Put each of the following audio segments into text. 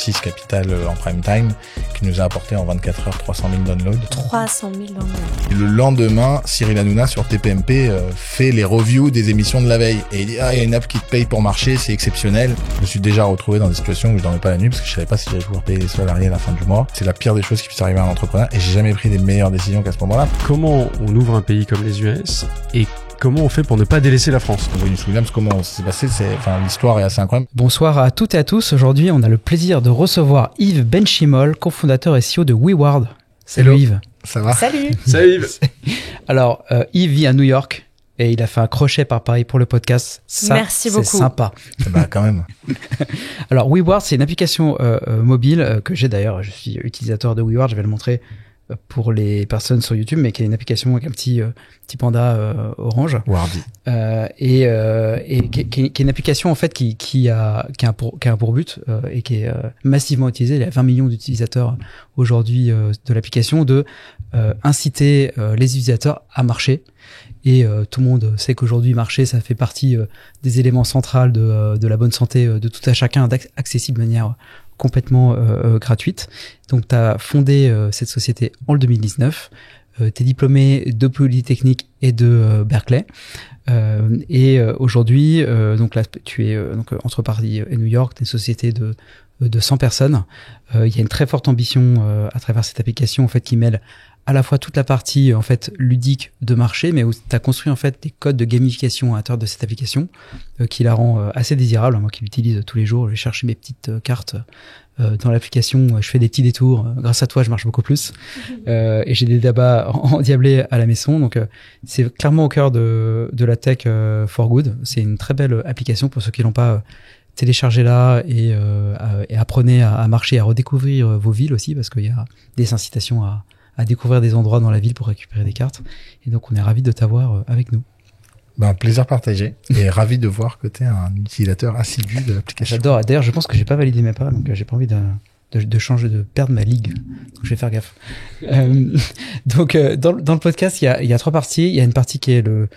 M6 Capital en prime time, qui nous a apporté en 24 heures 300 000 downloads. 300 000 downloads. Et le lendemain, Cyril Hanouna sur TPMP fait les reviews des émissions de la veille. Et il dit, il y a une app qui te paye pour marcher, c'est exceptionnel. Je me suis déjà retrouvé dans des situations où je dormais pas la nuit parce que je savais pas si j'allais pouvoir payer les salariés à la fin du mois. C'est la pire des choses qui puisse arriver à un entrepreneur et j'ai jamais pris des meilleures décisions qu'à ce moment-là. Comment on ouvre un pays comme les US et comment on fait pour ne pas délaisser la France? Venus Williams, comment ça s'est passé, l'histoire est assez incroyable. Bonsoir à toutes et à tous. Aujourd'hui, on a le plaisir de recevoir Yves Benchimol, cofondateur et CEO de WeWard. Salut Yves. Ça va? Salut. Salut Yves. Alors, Yves vit à New York et il a fait un crochet par Paris pour le podcast. Ça, merci beaucoup. C'est sympa. Bah, quand même. Alors, WeWard, c'est une application mobile que j'ai d'ailleurs. Je suis utilisateur de WeWard. Je vais le montrer pour les personnes sur YouTube, mais qui est une application avec un petit panda orange. Wardy. Et qui est une application en fait qui a un pour but et qui est massivement utilisée. Il y a 20 millions d'utilisateurs aujourd'hui de l'application, de inciter les utilisateurs à marcher. Et tout le monde sait qu'aujourd'hui marcher, ça fait partie des éléments centraux de la bonne santé de tout à chacun, accessible de manière complètement gratuite. Donc, tu as fondé cette société en 2019. Tu es diplômé de Polytechnique et de Berkeley. Et aujourd'hui, donc là, tu es donc entre Paris et New York, tu es une société de 100 personnes. Il y a une très forte ambition à travers cette application en fait qui mêle à la fois toute la partie en fait ludique de marché, mais où tu as construit en fait des codes de gamification à l'intérieur de cette application qui la rend assez désirable. Moi qui l'utilise tous les jours, je vais chercher mes petites cartes dans l'application, je fais des petits détours. Grâce à toi, je marche beaucoup plus et j'ai des tabacs endiablés à la maison. Donc c'est clairement au cœur de la tech for good. C'est une très belle application pour ceux qui l'ont pas. Téléchargez-la et apprenez à marcher, à redécouvrir vos villes aussi, parce qu'il y a des incitations à découvrir des endroits dans la ville pour récupérer des cartes. Et donc, on est ravis de t'avoir avec nous. Ben, plaisir partagé. Et ravi de voir que tu es un utilisateur assidu de l'application. J'adore. D'ailleurs, je pense que j'ai pas validé mes pas, donc j'ai pas envie de changer, de perdre ma ligue. Donc, je vais faire gaffe. Donc, dans le podcast, il y a 3 parties. Il y a une partie qui est le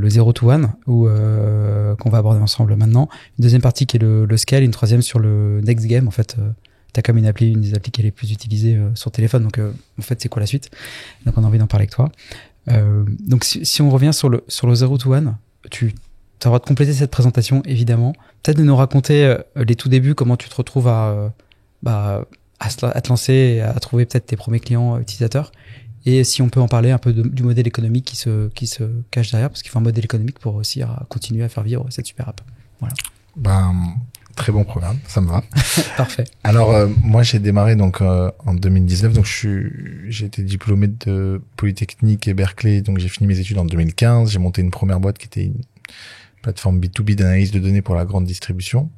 0 to 1, qu'on va aborder ensemble maintenant. Une deuxième partie qui est le scale. Une troisième sur le next game, en fait. T'as comme une des applis qui est les plus utilisées sur téléphone. Donc, en fait, c'est quoi la suite? Donc, on a envie d'en parler avec toi. Donc, si on revient sur le 0 to 1, tu as le droit de compléter cette présentation, évidemment. Peut-être de nous raconter les tout débuts, comment tu te retrouves à te lancer, à trouver peut-être tes premiers clients utilisateurs. Et si on peut en parler un peu du modèle économique qui se cache derrière, parce qu'il faut un modèle économique pour aussi continuer à faire vivre cette super app. Voilà. Très bon programme, ça me va. Parfait. Alors moi j'ai démarré donc en 2019, donc j'ai été diplômé de Polytechnique et Berkeley, donc j'ai fini mes études en 2015. J'ai monté une première boîte qui était une plateforme B2B d'analyse de données pour la grande distribution,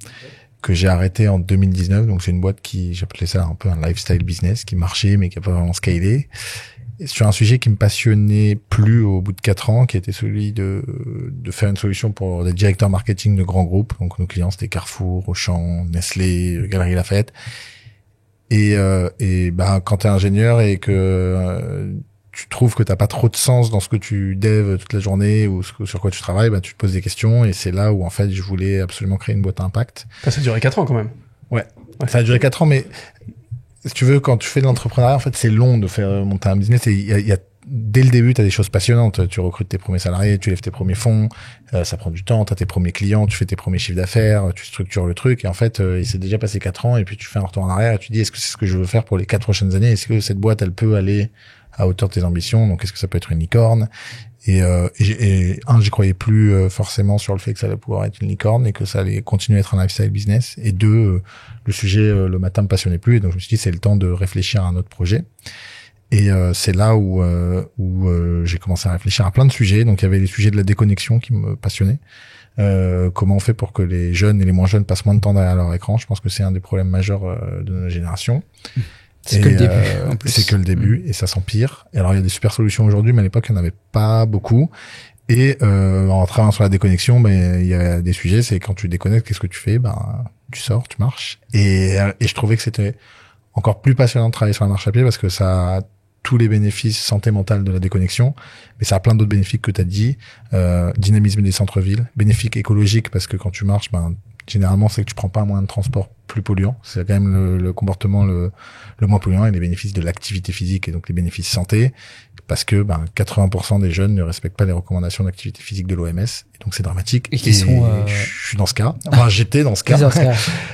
que j'ai arrêté en 2019. Donc c'est une boîte j'appelais ça un peu un lifestyle business qui marchait mais qui a pas vraiment scalé. Et sur un sujet qui me passionnait plus au bout de 4 ans, qui était celui de faire une solution pour des directeurs marketing de grands groupes. Donc nos clients c'était Carrefour, Auchan, Nestlé, Galeries Lafayette. Et quand t'es ingénieur et que tu trouves que t'as pas trop de sens dans ce que tu devs toute la journée ou sur quoi tu travailles, tu te poses des questions. Et c'est là où en fait je voulais absolument créer une boîte à impact. Ça a duré 4 ans quand même. Ouais. Ça a duré 4 ans, mais si tu veux, quand tu fais de l'entrepreneuriat, en fait, c'est long de faire monter un business. Et il y a dès le début, tu as des choses passionnantes. Tu recrutes tes premiers salariés, tu lèves tes premiers fonds, ça prend du temps, tu as tes premiers clients, tu fais tes premiers chiffres d'affaires, tu structures le truc. Et en fait, il s'est déjà passé 4 ans et puis tu fais un retour en arrière et tu dis, est-ce que c'est ce que je veux faire pour les 4 prochaines années? Est-ce que cette boîte, elle peut aller à hauteur de tes ambitions? Donc, est-ce que ça peut être une licorne? Et j'y croyais plus forcément sur le fait que ça allait pouvoir être une licorne et que ça allait continuer à être un lifestyle business. Et 2, le sujet le matin me passionnait plus. Et donc je me suis dit c'est le temps de réfléchir à un autre projet. Et c'est là où j'ai commencé à réfléchir à plein de sujets. Donc il y avait les sujets de la déconnexion qui me passionnaient. Comment on fait pour que les jeunes et les moins jeunes passent moins de temps derrière leur écran? Je pense que c'est un des problèmes majeurs de notre génération. C'est que le début. En plus. C'est que le début et ça s'empire. Et alors il y a des super solutions aujourd'hui, mais à l'époque il n'y en avait pas beaucoup. Et en travaillant sur la déconnexion, il y a des sujets. C'est quand tu déconnectes, qu'est-ce que tu fais? Tu sors, tu marches. Et je trouvais que c'était encore plus passionnant de travailler sur la marche à pied parce que ça a tous les bénéfices santé mentale de la déconnexion, mais ça a plein d'autres bénéfices que tu as dit. Dynamisme des centres-villes, bénéfique écologique parce que quand tu marches, généralement, c'est que tu prends pas un moyen de transport plus polluant. C'est quand même le comportement le moins polluant et les bénéfices de l'activité physique et donc les bénéfices santé, parce que 80% des jeunes ne respectent pas les recommandations d'activité physique de l'OMS, et donc c'est dramatique. Et qui sont je suis dans ce cas. Enfin, j'étais dans ce cas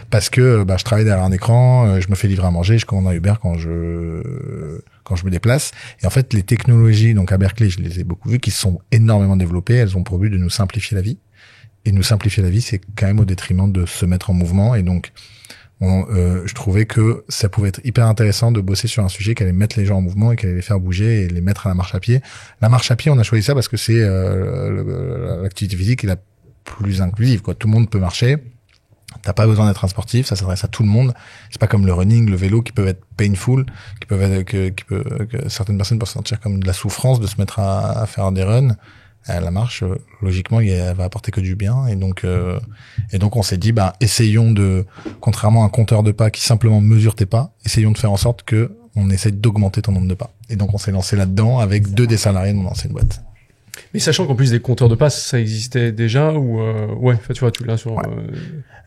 parce que je travaille derrière un écran, je me fais livrer à manger, je commande un Uber quand je me déplace. Et en fait, les technologies, donc à Berkeley, je les ai beaucoup vues, qui sont énormément développées. Elles ont pour but de nous simplifier la vie. Et nous simplifier la vie, c'est quand même au détriment de se mettre en mouvement. Et donc, je trouvais que ça pouvait être hyper intéressant de bosser sur un sujet qui allait mettre les gens en mouvement et qui allait les faire bouger et les mettre à la marche à pied. La marche à pied, on a choisi ça parce que c'est l'activité physique est la plus inclusive, quoi. Tout le monde peut marcher. T'as pas besoin d'être un sportif, ça s'adresse à tout le monde. C'est pas comme le running, le vélo qui peuvent être painful, que certaines personnes peuvent sentir comme de la souffrance de se mettre à faire des runs. La marche, logiquement, elle va apporter que du bien. Et donc on s'est dit, essayons contrairement à un compteur de pas qui simplement mesure tes pas, essayons de faire en sorte que on essaie d'augmenter ton nombre de pas. Et donc on s'est lancé là-dedans avec 2 des salariés de mon ancienne boîte. Mais sachant qu'en plus des compteurs de pas, ça existait déjà ou tu vois, tu l'as sur. Ouais.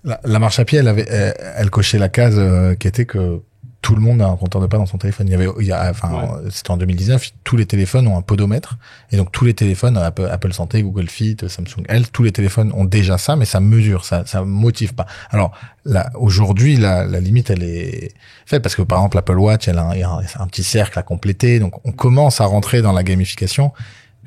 La marche à pied, elle cochait la case qui était que tout le monde a un compteur de pas dans son téléphone. C'était en 2019, tous les téléphones ont un podomètre, et donc tous les téléphones, Apple Santé, Google Fit, Samsung Health, tous les téléphones ont déjà ça, mais ça mesure, ça motive pas. Alors là, aujourd'hui, la limite, elle est faite parce que par exemple l'Apple Watch, il y a un petit cercle à compléter, donc on commence à rentrer dans la gamification.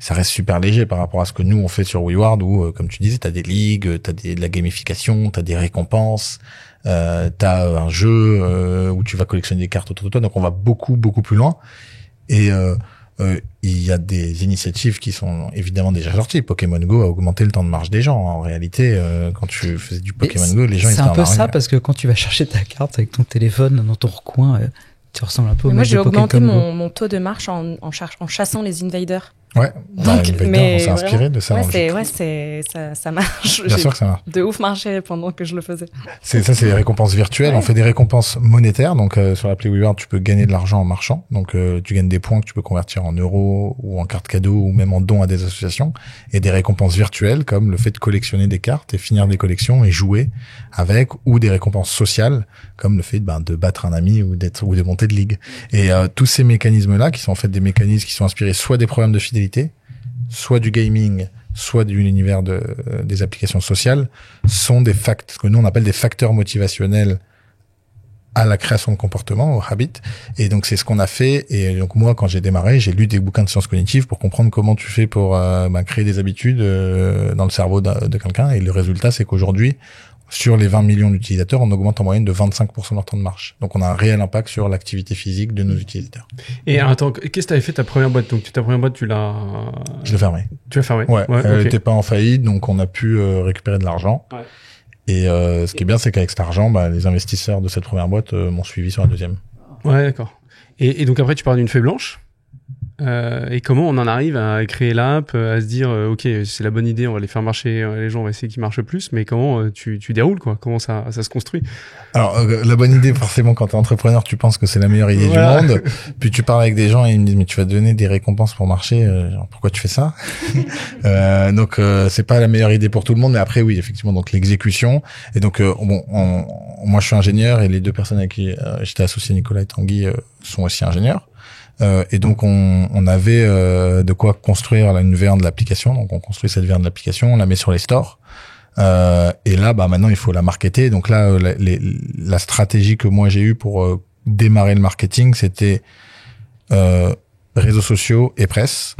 Ça reste super léger par rapport à ce que nous on fait sur WeWard, où comme tu disais, t'as des ligues, t'as de la gamification, t'as des récompenses, t'as un jeu où tu vas collectionner des cartes autour de toi. Donc on va beaucoup plus loin. Et il y a des initiatives qui sont évidemment déjà sorties. Pokémon Go a augmenté le temps de marche des gens. En réalité, quand tu faisais du Pokémon Go, les gens ils étaient en c'est un peu ça, parce que quand tu vas chercher ta carte avec ton téléphone dans ton recoin, tu ressembles un peu au moi mec j'ai de augmenté Pokémon Go. mon taux de marche en chassant les invaders. Ouais, Donc, on s'est inspiré de ça. Ça marche. Bien sûr que ça marche. De ouf marché pendant que je le faisais. C'est les récompenses virtuelles. Ouais. On fait des récompenses monétaires. Donc, sur l'appli WeWard, tu peux gagner de l'argent en marchant. Donc, tu gagnes des points que tu peux convertir en euros ou en cartes cadeaux ou même en dons à des associations. Et des récompenses virtuelles comme le fait de collectionner des cartes et finir des collections et jouer avec, ou des récompenses sociales comme le fait de battre un ami ou de monter de ligue. Et tous ces mécanismes-là, qui sont en fait des mécanismes qui sont inspirés soit des programmes de fidélité, soit du gaming, soit de l'univers des applications sociales, sont des ce que nous on appelle des facteurs motivationnels à la création de comportement, au habit. Et donc c'est ce qu'on a fait. Et donc moi, quand j'ai démarré, j'ai lu des bouquins de sciences cognitives pour comprendre comment tu fais pour créer des habitudes dans le cerveau de quelqu'un. Et le résultat, c'est qu'aujourd'hui, sur les 20 millions d'utilisateurs, on augmente en moyenne de 25% leur temps de marche. Donc, on a un réel impact sur l'activité physique de nos utilisateurs. Et attends, qu'est-ce que tu avais fait ta première boîte? Donc, ta première boîte, tu l'as... Je l'ai fermée. Tu l'as fermée? Ouais. Elle okay. n'était pas en faillite, donc on a pu récupérer de l'argent. Ouais. Et ce qui est bien, c'est qu'avec cet argent, les investisseurs de cette première boîte m'ont suivi sur la deuxième. Ouais, d'accord. Et donc après, tu parles d'une feuille blanche. Et comment on en arrive à créer l'app, à se dire ok, c'est la bonne idée, on va les faire marcher, les gens, on va essayer qu'ils marchent plus, mais comment tu déroules, quoi? Comment ça se construit? Alors la bonne idée, forcément, quand t'es entrepreneur, tu penses que c'est la meilleure idée du monde, puis tu parles avec des gens et ils me disent mais tu vas donner des récompenses pour marcher, genre, pourquoi tu fais ça? Donc c'est pas la meilleure idée pour tout le monde, mais après oui, effectivement, donc l'exécution. Et donc moi je suis ingénieur et les 2 personnes avec qui j'étais associé, Nicolas et Tanguy, sont aussi ingénieurs. Et donc on avait de quoi construire une V1 de l'application. Donc on construit cette V1 de l'application, on la met sur les stores. Et là, maintenant il faut la marketer. Donc là, la stratégie que moi j'ai eue pour démarrer le marketing, c'était réseaux sociaux et presse.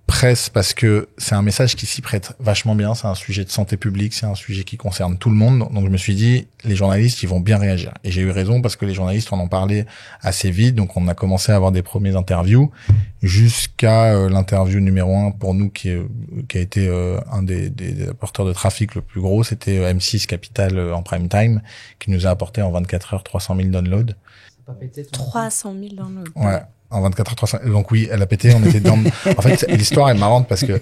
Presse parce que c'est un message qui s'y prête vachement bien, c'est un sujet de santé publique, c'est un sujet qui concerne tout le monde, donc je me suis dit les journalistes ils vont bien réagir, et j'ai eu raison parce que les journalistes en ont parlé assez vite, donc on a commencé à avoir des premiers interviews jusqu'à l'interview numéro 1 pour nous qui a été un des porteurs de trafic le plus gros, c'était M6 Capital en prime time qui nous a apporté en 24 heures 300 000 downloads. 300 000 downloads. Ouais. En 24 heures 300. Donc oui, elle a pété, on était dans... En fait, l'histoire est marrante parce que,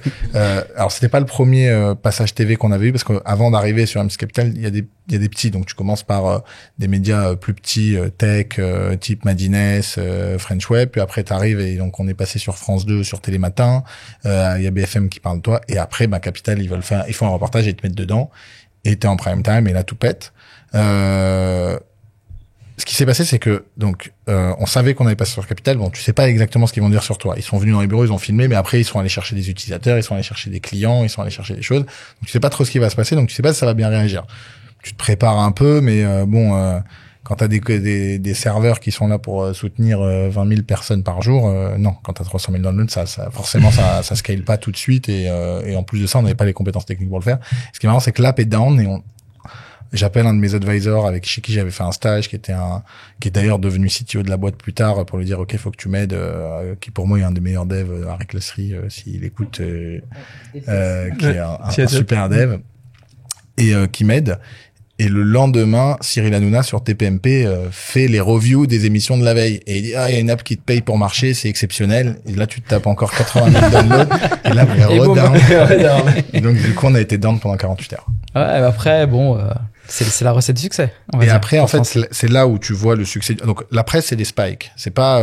alors c'était pas le premier passage TV qu'on avait eu parce qu'avant d'arriver sur M6 Capital, il y a des petits. Donc tu commences par des médias plus petits, tech, type Madines, French Web. Puis après t'arrives et donc on est passé sur France 2, sur Télématin. Il y a BFM qui parle de toi. Et après, Capital, ils font un reportage et ils te mettent dedans. et t'es en prime time et là tout pète. Ce qui s'est passé, c'est que donc on savait qu'on avait passé sur Capital. Bon, tu sais pas exactement ce qu'ils vont dire sur toi. Ils sont venus dans les bureaux, ils ont filmé, mais après ils sont allés chercher des utilisateurs, ils sont allés chercher des clients, ils sont allés chercher des choses. Donc tu sais pas trop ce qui va se passer, donc tu sais pas si ça va bien réagir. Tu te prépares un peu, mais quand t'as des serveurs qui sont là pour soutenir 20 000 personnes par jour, non. Quand t'as 300 000 downloads, ça forcément ça scale pas tout de suite, et en plus de ça, on n'avait pas les compétences techniques pour le faire. Ce qui est marrant, c'est que l'app est down, et j'appelle un de mes advisors chez qui j'avais fait un stage, qui est d'ailleurs devenu CTO de la boîte plus tard, pour lui dire ok, faut que tu m'aides, qui pour moi est un des meilleurs devs, Harry Lasserie, s'il écoute, qui est un super dev, et qui m'aide. Et le lendemain, Cyril Hanouna sur TPMP fait les reviews des émissions de la veille, et il dit il y a une app qui te paye pour marcher, c'est exceptionnel. Et là tu te tapes encore 80 000 downloads, et là vous redown. Et donc du coup on a été down pendant 48 heures. Ouais, après bon. C'est la recette du succès. Et après, en fait, c'est là où tu vois le succès. Donc, la presse, c'est des spikes. C'est pas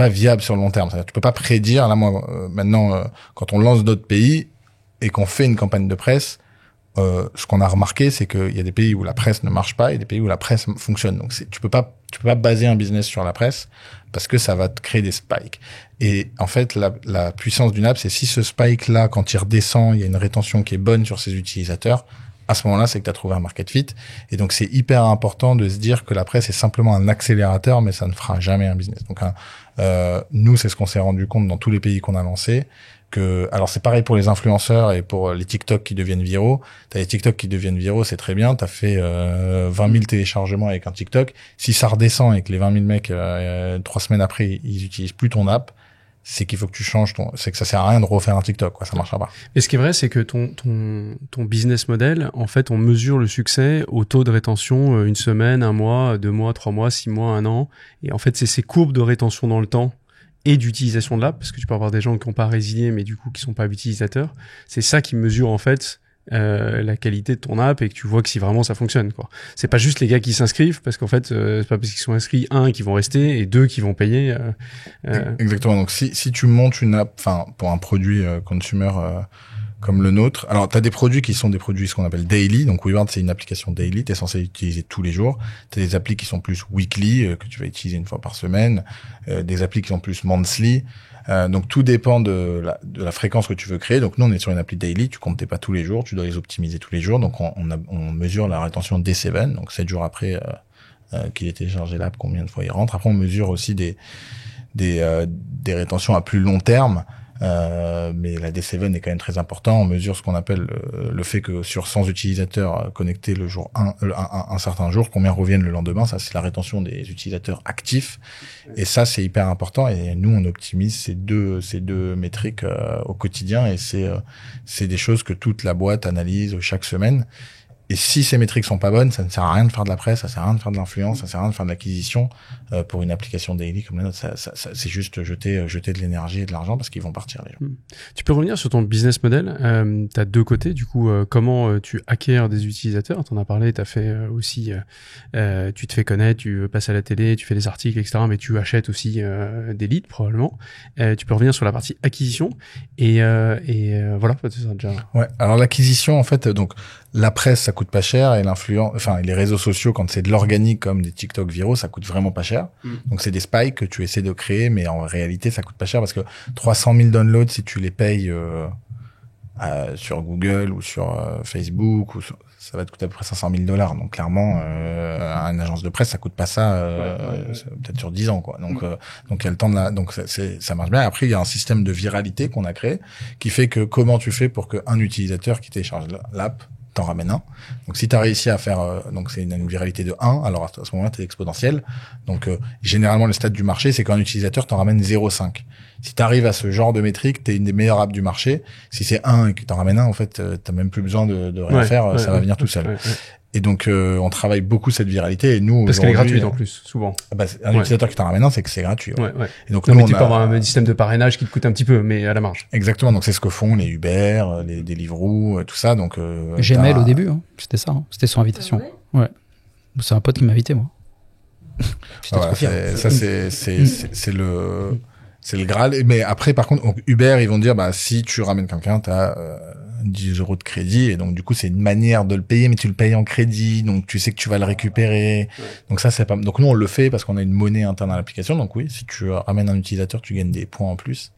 viable sur le long terme. C'est-à-dire, tu peux pas prédire. Là, moi, maintenant, quand on lance d'autres pays et qu'on fait une campagne de presse, ce qu'on a remarqué, c'est qu'il y a des pays où la presse ne marche pas et des pays où la presse fonctionne. Donc, tu peux pas baser un business sur la presse parce que ça va te créer des spikes. Et en fait, la puissance d'une app, c'est si ce spike-là, quand il redescend, il y a une rétention qui est bonne sur ses utilisateurs, à ce moment-là, c'est que tu as trouvé un market fit. Et donc, c'est hyper important de se dire que la presse est simplement un accélérateur, mais ça ne fera jamais un business. Donc, nous, c'est ce qu'on s'est rendu compte dans tous les pays qu'on a lancés. Alors, c'est pareil pour les influenceurs et pour les TikTok qui deviennent viraux. T'as les TikTok qui deviennent viraux, c'est très bien. T'as fait 20 000 téléchargements avec un TikTok. Si ça redescend et que les 20 000 mecs, 3 semaines après, ils utilisent plus ton app, c'est qu'il faut que tu changes c'est que ça sert à rien de refaire un TikTok, quoi. Ça marchera pas. Et ce qui est vrai, c'est que ton business model, en fait, on mesure le succès au taux de rétention, 1 semaine, 1 mois, 2 mois, 3 mois, 6 mois, 1 an. Et en fait, c'est ces courbes de rétention dans le temps et d'utilisation de l'app, parce que tu peux avoir des gens qui n'ont pas résilié, mais du coup, qui sont pas utilisateurs. C'est ça qui mesure, en fait, la qualité de ton app, et que tu vois que si vraiment ça fonctionne, quoi. C'est pas juste les gars qui s'inscrivent, parce qu'en fait c'est pas parce qu'ils sont inscrits, 1 qui vont rester et 2 qui vont payer. Exactement. Donc si tu montes une app, enfin pour un produit consumer comme le nôtre, alors t'as des produits qui sont des produits ce qu'on appelle daily. Donc WeWard, c'est une application daily, t'es censé l'utiliser tous les jours. T'as des applis qui sont plus weekly, que tu vas utiliser 1 fois par semaine, des applis qui sont plus monthly. Donc tout dépend de la fréquence que tu veux créer. Donc nous on est sur une appli daily, tu comptes tes pas tous les jours, tu dois les optimiser tous les jours. Donc on mesure la rétention day7, donc 7 jours après qu'il ait téléchargé l'app, combien de fois il rentre. Après on mesure aussi des rétentions à plus long terme. Mais la day7 est quand même très important. On mesure ce qu'on appelle le fait que sur 100 utilisateurs connectés le jour un certain jour, combien reviennent le lendemain. Ça, c'est la rétention des utilisateurs actifs. Et ça, c'est hyper important. Et nous, on optimise ces deux métriques au quotidien. Et c'est des choses que toute la boîte analyse chaque semaine. Et si ces métriques sont pas bonnes, ça ne sert à rien de faire de la presse, ça sert à rien de faire de l'influence, ça sert à rien de faire de l'acquisition. Pour une application daily comme la nôtre, ça c'est juste jeter de l'énergie et de l'argent, parce qu'ils vont partir les gens. Tu peux revenir sur ton business model. T'as 2 côtés, du coup, comment tu acquiers des utilisateurs. T'en as parlé, t'as fait aussi, tu te fais connaître, tu passes à la télé, tu fais des articles, etc. Mais tu achètes aussi des leads probablement. Tu peux revenir sur la partie acquisition et voilà, c'est ça déjà. Ouais. Alors l'acquisition, en fait, donc la presse, ça coûte pas cher, et les réseaux sociaux, quand c'est de l'organique comme des TikTok viraux, ça coûte vraiment pas cher. Donc c'est des spikes que tu essaies de créer, mais en réalité ça coûte pas cher, parce que 300 000 downloads, si tu les payes sur Google ou sur Facebook, ça va te coûter à peu près $500 000. Donc clairement, une agence de presse, ça coûte pas ça, peut-être sur 10 ans, quoi. Donc il y a le temps donc ça marche bien. Après, il y a un système de viralité qu'on a créé, qui fait que comment tu fais pour qu'un utilisateur qui télécharge l'app t'en ramène un. Donc si tu as réussi à faire donc c'est une viralité de 1, alors à ce moment-là tu es exponentiel. Donc généralement le stade du marché, c'est qu'un utilisateur t'en ramène 0,5. Si tu arrives à ce genre de métrique, tu es une des meilleures apps du marché. Si c'est 1 et que t'en ramènes un, en fait, t'as même plus besoin de rien faire, ça va venir tout seul. Et donc on travaille beaucoup cette viralité, et nous parce qu'elle est gratuite en plus souvent. Un utilisateur qui t'en ramène un, c'est que c'est gratuit. Et donc nous, tu peux avoir un système de parrainage qui te coûte un petit peu, mais à la marge. Exactement. Donc c'est ce que font les Uber, les Deliveroo, tout ça. Donc Gmail au début, hein. C'était ça. Hein. C'était sur invitation. Ouais. C'est un pote qui m'a invité, moi. Ça c'est le C'est le Graal. Mais après, par contre, donc, Uber, ils vont dire, bah, si tu ramènes quelqu'un, t'as 10 € de crédit. Et donc, du coup, c'est une manière de le payer, mais tu le payes en crédit. Donc, tu sais que tu vas le récupérer. Ouais. Donc, ça, c'est pas, donc nous, on le fait parce qu'on a une monnaie interne à l'application. Donc, oui, si tu ramènes un utilisateur, tu gagnes des points en plus.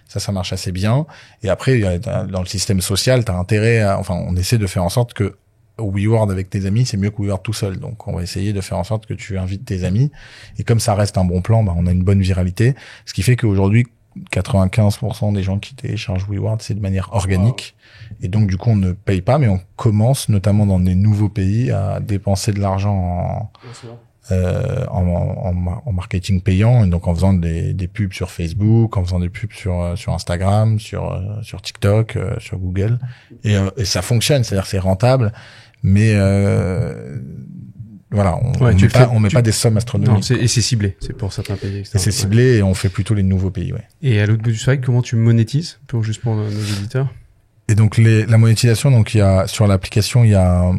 Ça marche assez bien. Et après, dans le système social, t'as intérêt à, enfin, on essaie de faire en sorte que WeWorld avec tes amis, c'est mieux que WeWorld tout seul. Donc, on va essayer de faire en sorte que tu invites tes amis. Et comme ça reste un bon plan, bah, on a une bonne viralité. Ce qui fait qu'aujourd'hui, 95% des gens qui téléchargent WeWorld, c'est de manière organique. Wow. Et donc, du coup, on ne paye pas, mais on commence, notamment dans des nouveaux pays, à dépenser de l'argent en marketing payant, et donc en faisant des pubs sur Facebook, en faisant des pubs sur Instagram, sur TikTok, sur Google. Et ça fonctionne, c'est-à-dire c'est rentable. Mais voilà, on met pas des sommes astronomiques. Non, et c'est ciblé, c'est pour certains pays. Et c'est ciblé et on fait plutôt les nouveaux pays, ouais. Et à l'autre bout du spectre, comment tu monétises pour nos éditeurs? Et donc la monétisation, donc il y a sur l'application, il y a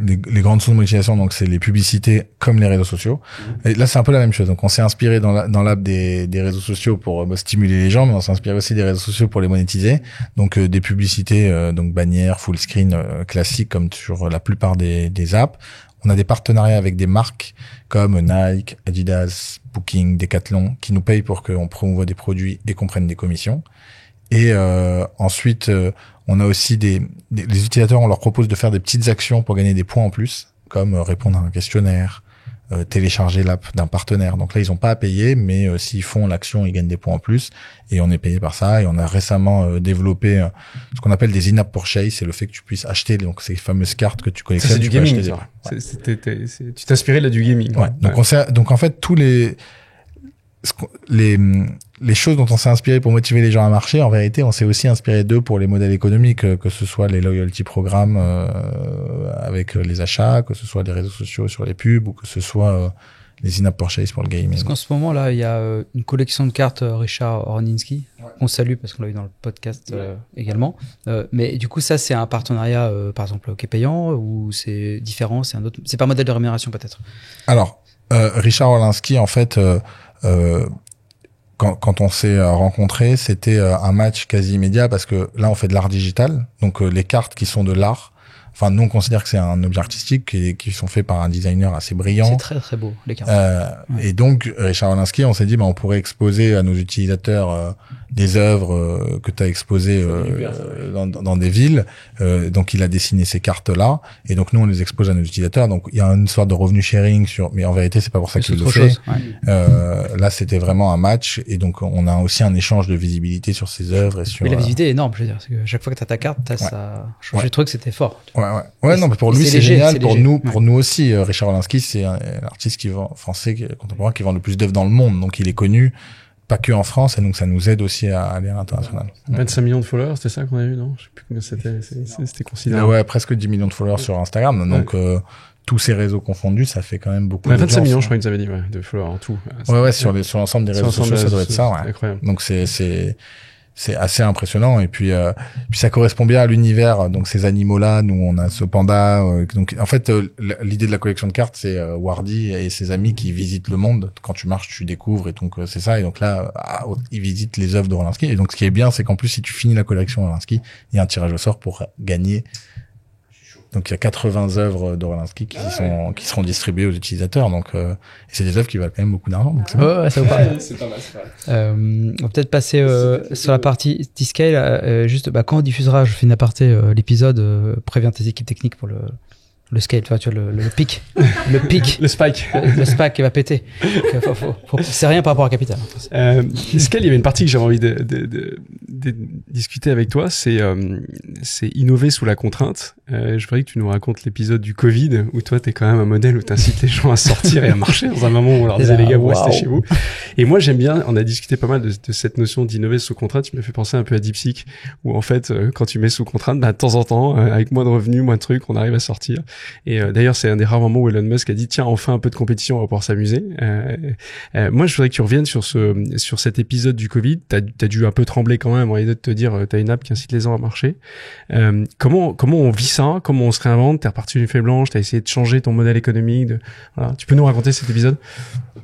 les grandes sources de monétisation, donc c'est les publicités comme les réseaux sociaux. Et là, c'est un peu la même chose. Donc on s'est inspiré dans l'app des réseaux sociaux pour stimuler les gens, mais on s'est inspiré aussi des réseaux sociaux pour les monétiser. Donc des publicités, donc bannières, full screen classiques comme sur la plupart des apps. On a des partenariats avec des marques comme Nike, Adidas, Booking, Decathlon qui nous payent pour qu'on promouvoie des produits et qu'on prenne des commissions. Et ensuite, on a aussi les utilisateurs, on leur propose de faire des petites actions pour gagner des points en plus, comme répondre à un questionnaire, télécharger l'app d'un partenaire. Donc là, ils ont pas à payer, mais s'ils font l'action, ils gagnent des points en plus. Et on est payé par ça. Et on a récemment développé ce qu'on appelle des in-app purchase, c'est le fait que tu puisses acheter donc ces fameuses cartes que tu collectionnes. C'est du gaming, ça. Ouais. Tu t'inspirais là du gaming. Ouais. Donc en fait, tous les choses dont on s'est inspiré pour motiver les gens à marcher, en vérité, on s'est aussi inspiré d'eux pour les modèles économiques, que ce soit les loyalty programmes avec les achats, que ce soit les réseaux sociaux sur les pubs, ou que ce soit les in-app purchase pour le gaming. Parce qu'en ce moment là, il y a une collection de cartes Richard Orninski, qu'on salue parce qu'on l'a eu dans le podcast également. Mais du coup, ça c'est un partenariat, par exemple, qui est payant, ou c'est différent, c'est pas un modèle de rémunération peut-être. Alors, Richard Orninski, en fait. Quand on s'est rencontrés, c'était un match quasi immédiat parce que là, on fait de l'art digital. Donc, les cartes qui sont de l'art, enfin, nous, on considère que c'est un objet artistique qui sont faits par un designer assez brillant. C'est très, très beau, les cartes. Ouais. Et donc, Richard Orninski, on s'est dit, on pourrait exposer à nos utilisateurs des œuvres que tu as exposées dans des villes. Donc, il a dessiné ces cartes-là. Et donc, nous, on les expose à nos utilisateurs. Donc, il y a une sorte de revenu sharing mais en vérité, c'est pas pour ça qu'il le fait. Là, c'était vraiment un match. Et donc, on a aussi un échange de visibilité sur ces œuvres et sur. Mais la visibilité est énorme, je veux dire. Parce que chaque fois que t'as ta carte, ça change le truc, c'était fort. Ouais, non, mais pour lui, c'est génial. Pour nous aussi, Richard Orninski, c'est un artiste français contemporain qui vend le plus d'œuvres dans le monde. Donc, il est connu. Pas que en France, et donc ça nous aide aussi à aller à l'international. 25 millions de followers, c'était ça qu'on a vu, non? Je sais plus combien c'était considérable. Ouais, presque 10 millions de followers sur Instagram. Donc, tous ces réseaux confondus, ça fait quand même beaucoup. 25 millions, je crois que vous avez dit, de followers en tout. Sur l'ensemble des réseaux sociaux, ça doit être ça, ouais. Incroyable. Donc c'est assez impressionnant, et puis ça correspond bien à l'univers. Donc ces animaux-là, nous on a ce panda. Donc en fait, l'idée de la collection de cartes, c'est Wardy et ses amis qui visitent le monde. Quand tu marches, tu découvres, et donc c'est ça. Et donc là, ils visitent les œuvres d'Orlinski. Et donc ce qui est bien, c'est qu'en plus, si tu finis la collection Orlinski, il y a un tirage au sort pour gagner. Donc il y a 80 œuvres d'Orlinski qui seront distribuées aux utilisateurs. Donc et c'est des œuvres qui valent quand même beaucoup d'argent. Donc ça vous parle. C'est pas mal, c'est vrai. On va peut-être passer sur la partie T-Scale. Juste quand on diffusera, je fais une aparté, l'épisode, préviens tes équipes techniques pour le scale, tu vois, le pic, le spike, le spike qui va péter. C'est rien par rapport à Capital. Scale, il y avait une partie que j'avais envie de discuter avec toi, c'est innover sous la contrainte. Je voudrais que tu nous racontes l'épisode du Covid où toi t'es quand même un modèle où t'incites les gens à sortir et à marcher dans un moment où on leur disait les gars vous restez chez vous. Et moi j'aime bien, on a discuté pas mal de cette notion d'innover sous contrainte. Tu m'as fait penser un peu à DeepSeek où en fait quand tu mets sous contrainte, de temps en temps avec moins de revenus, moins de trucs, on arrive à sortir. Et d'ailleurs, c'est un des rares moments où Elon Musk a dit tiens, enfin un peu de compétition, on va pouvoir s'amuser. Moi, je voudrais que tu reviennes sur cet épisode du Covid. T'as dû un peu trembler quand même, en idée de te dire t'as une app qui incite les gens à marcher. Comment on vit ça? Comment on se réinvente? T'es reparti d'une feuille blanche, t'as essayé de changer ton modèle économique. Voilà. Tu peux nous raconter cet épisode?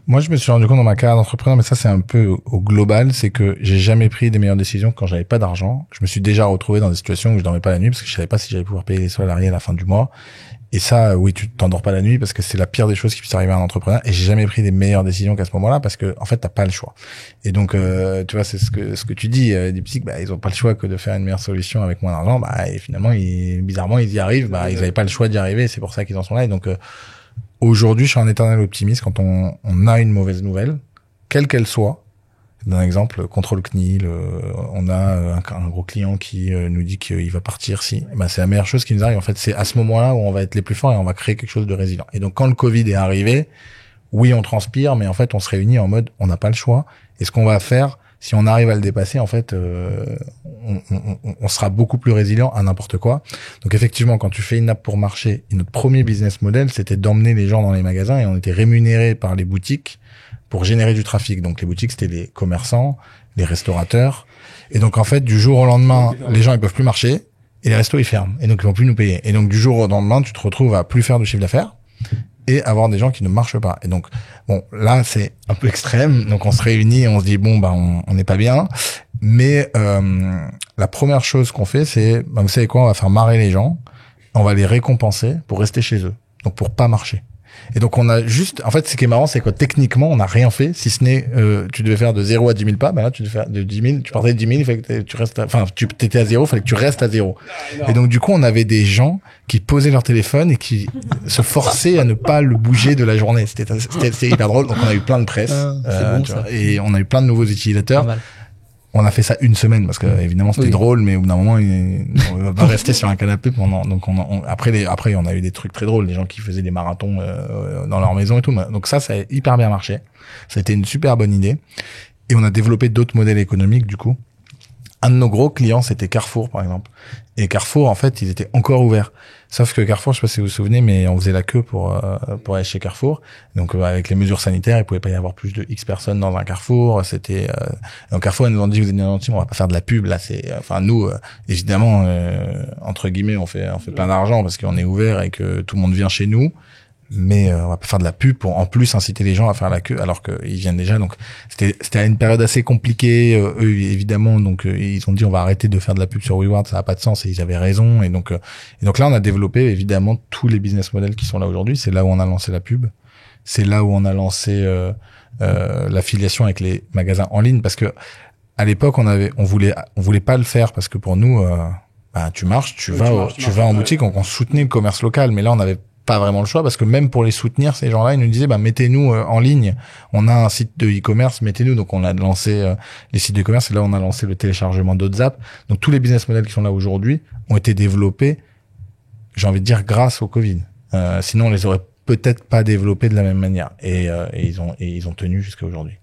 Moi, je me suis rendu compte dans ma carrière d'entrepreneur, mais ça c'est un peu au global, c'est que j'ai jamais pris des meilleures décisions quand j'avais pas d'argent. Je me suis déjà retrouvé dans des situations où je dormais pas la nuit parce que je savais pas si j'allais pouvoir payer les salariés à la fin du mois. Et ça, oui, tu t'endors pas la nuit parce que c'est la pire des choses qui puisse arriver à un entrepreneur. Et j'ai jamais pris des meilleures décisions qu'à ce moment-là parce que, en fait, t'as pas le choix. Et donc, tu vois, c'est ce que tu dis. Des psys, ils ont pas le choix que de faire une meilleure solution avec moins d'argent. Et finalement, bizarrement, ils y arrivent. Ils avaient pas le choix d'y arriver. C'est pour ça qu'ils en sont là. Et donc, aujourd'hui, je suis un éternel optimiste quand on a une mauvaise nouvelle, quelle qu'elle soit. D'un exemple, contrôle CNIL, on a un gros client qui nous dit qu'il va partir c'est la meilleure chose qui nous arrive. En fait, c'est à ce moment-là où on va être les plus forts et on va créer quelque chose de résilient. Et donc, quand le Covid est arrivé, oui, on transpire, mais en fait, on se réunit en mode, on n'a pas le choix. Et ce qu'on va faire, si on arrive à le dépasser, en fait, on sera beaucoup plus résilient à n'importe quoi. Donc, effectivement, quand tu fais une app pour marcher, notre premier business model, c'était d'emmener les gens dans les magasins et on était rémunéré par les boutiques pour générer du trafic. Donc les boutiques, c'était les commerçants, les restaurateurs. Et donc en fait, du jour au lendemain, les gens ils peuvent plus marcher et les restos ils ferment. Et donc ils vont plus nous payer. Et donc du jour au lendemain, tu te retrouves à plus faire de chiffre d'affaires et avoir des gens qui ne marchent pas. Et donc bon, là c'est un peu extrême. Donc on se réunit et on se dit bon on n'est pas bien. Mais la première chose qu'on fait, c'est vous savez quoi, on va faire marrer les gens, on va les récompenser pour rester chez eux. Donc pour pas marcher. Et donc on a juste, en fait, ce qui est marrant, c'est que techniquement, on n'a rien fait, si ce n'est, tu devais faire de 0 à 10 000 pas, là, tu devais faire de 10 000, tu partais de 10 000, il fallait que tu restes, tu t'étais à 0, il fallait que tu restes à 0. Et donc, du coup, on avait des gens qui posaient leur téléphone et qui se forçaient à ne pas le bouger de la journée. C'était hyper drôle. Donc, on a eu plein de presse, bon, et on a eu plein de nouveaux utilisateurs. On a fait ça une semaine parce que évidemment c'était drôle, mais au bout d'un moment on va pas rester sur un canapé pendant. Donc après on a eu des trucs très drôles, des gens qui faisaient des marathons dans leur maison et tout. Donc ça a hyper bien marché. Ça a été une super bonne idée et on a développé d'autres modèles économiques du coup. Un de nos gros clients, c'était Carrefour, par exemple. Et Carrefour, en fait, ils étaient encore ouverts. Sauf que Carrefour, je sais pas si vous vous souvenez, mais on faisait la queue pour aller chez Carrefour. Donc, avec les mesures sanitaires, il pouvait pas y avoir plus de X personnes dans un Carrefour. C'était, donc Carrefour, ils nous ont dit, vous êtes bien gentils, on va pas faire de la pub. Là, nous, évidemment, entre guillemets, on fait plein d'argent parce qu'on est ouvert et que tout le monde vient chez nous. Mais on va pas faire de la pub pour en plus inciter les gens à faire la queue alors qu'ils viennent déjà. Donc c'était à une période assez compliquée, eux évidemment. Donc ils ont dit on va arrêter de faire de la pub sur WeWard, ça n'a pas de sens, et ils avaient raison. Et donc là on a développé évidemment tous les business models qui sont là aujourd'hui. C'est là où on a lancé la pub, c'est là où on a lancé l'affiliation avec les magasins en ligne, parce que à l'époque on voulait pas le faire parce que pour nous tu marches, tu vas en boutique, on soutenait le commerce local, mais là on avait pas vraiment le choix parce que même pour les soutenir, ces gens-là, ils nous disaient mettez-nous en ligne. On a un site de e-commerce, mettez-nous. Donc on a lancé les sites de e-commerce et là on a lancé le téléchargement d'autres apps. Donc tous les business models qui sont là aujourd'hui ont été développés, j'ai envie de dire grâce au Covid. Sinon on les aurait peut-être pas développés de la même manière. Et ils ont tenu jusqu'à aujourd'hui.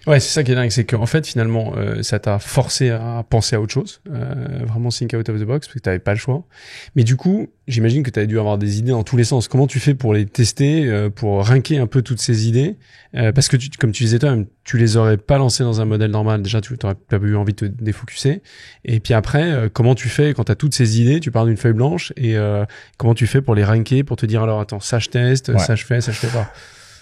Ouais, c'est ça qui est dingue, c'est qu'en fait finalement ça t'a forcé à penser à autre chose, vraiment think out of the box parce que t'avais pas le choix. Mais du coup, j'imagine que t'avais dû avoir des idées dans tous les sens. Comment tu fais pour les tester, pour rinquer un peu toutes ces idées, parce que comme tu disais toi-même, tu les aurais pas lancées dans un modèle normal. Déjà, tu t'aurais pas eu envie de te défocuser. Et puis après, comment tu fais quand t'as toutes ces idées, tu pars d'une feuille blanche et comment tu fais pour les ranker, pour te dire alors attends, ça je teste, ça je fais pas.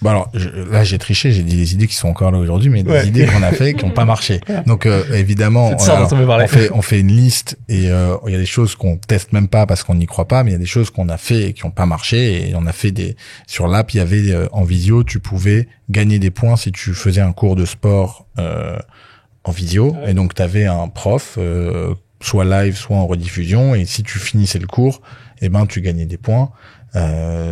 Bon alors là j'ai triché, j'ai dit des idées qui sont encore là aujourd'hui, mais des idées qu'on a fait qui n'ont pas marché. Donc évidemment on fait une liste et il y a des choses qu'on teste même pas parce qu'on n'y croit pas, mais il y a des choses qu'on a fait et qui n'ont pas marché. Et on a fait sur l'app, il y avait en visio, tu pouvais gagner des points si tu faisais un cours de sport en visio, et donc tu avais un prof soit live soit en rediffusion, et si tu finissais le cours, tu gagnais des points.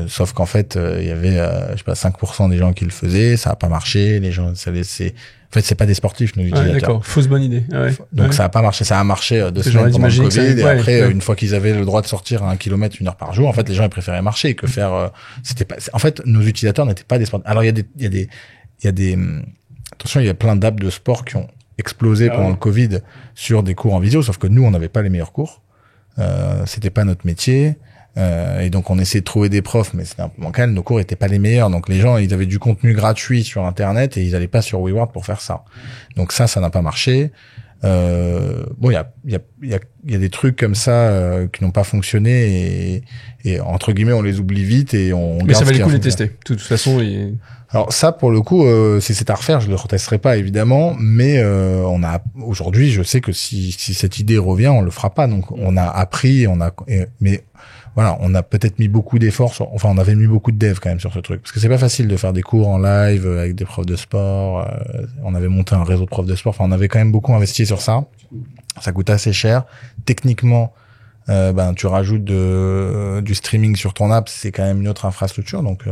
Sauf qu'en fait il y avait 5% des gens qui le faisaient, ça a pas marché, les gens ça laissait. En fait c'est pas des sportifs nos utilisateurs. D'accord, fausse bonne idée. Donc ça a pas marché, ça a marché 2 semaines pendant le Covid, et après une fois qu'ils avaient le droit de sortir à 1 kilomètre 1 heure par jour, en fait les gens ils préféraient marcher que faire c'était pas. En fait nos utilisateurs n'étaient pas des sportifs. Alors il y a des attention, il y a plein d'apps de sport qui ont explosé pendant le Covid sur des cours en visio, sauf que nous on n'avait pas les meilleurs cours, c'était pas notre métier. Et donc on essayait de trouver des profs, mais c'était un peu bancal. Nos cours étaient pas les meilleurs, donc les gens ils avaient du contenu gratuit sur internet et ils allaient pas sur WeWork pour faire ça. Donc ça n'a pas marché. Bon, il y a des trucs comme ça qui n'ont pas fonctionné et entre guillemets on les oublie vite et on. Mais ça valait le coup de les tester. De toute façon. Alors ça, pour le coup, si c'est à refaire, je le retesterai pas évidemment, mais aujourd'hui, je sais que si cette idée revient, on le fera pas. Donc on a appris, mais voilà, on a peut-être mis beaucoup d'efforts on avait mis beaucoup de dev quand même sur ce truc, parce que c'est pas facile de faire des cours en live avec des profs de sport. On avait monté un réseau de profs de sport. Enfin, on avait quand même beaucoup investi sur ça. Ça coûte assez cher. Techniquement, tu rajoutes du streaming sur ton app, c'est quand même une autre infrastructure. Donc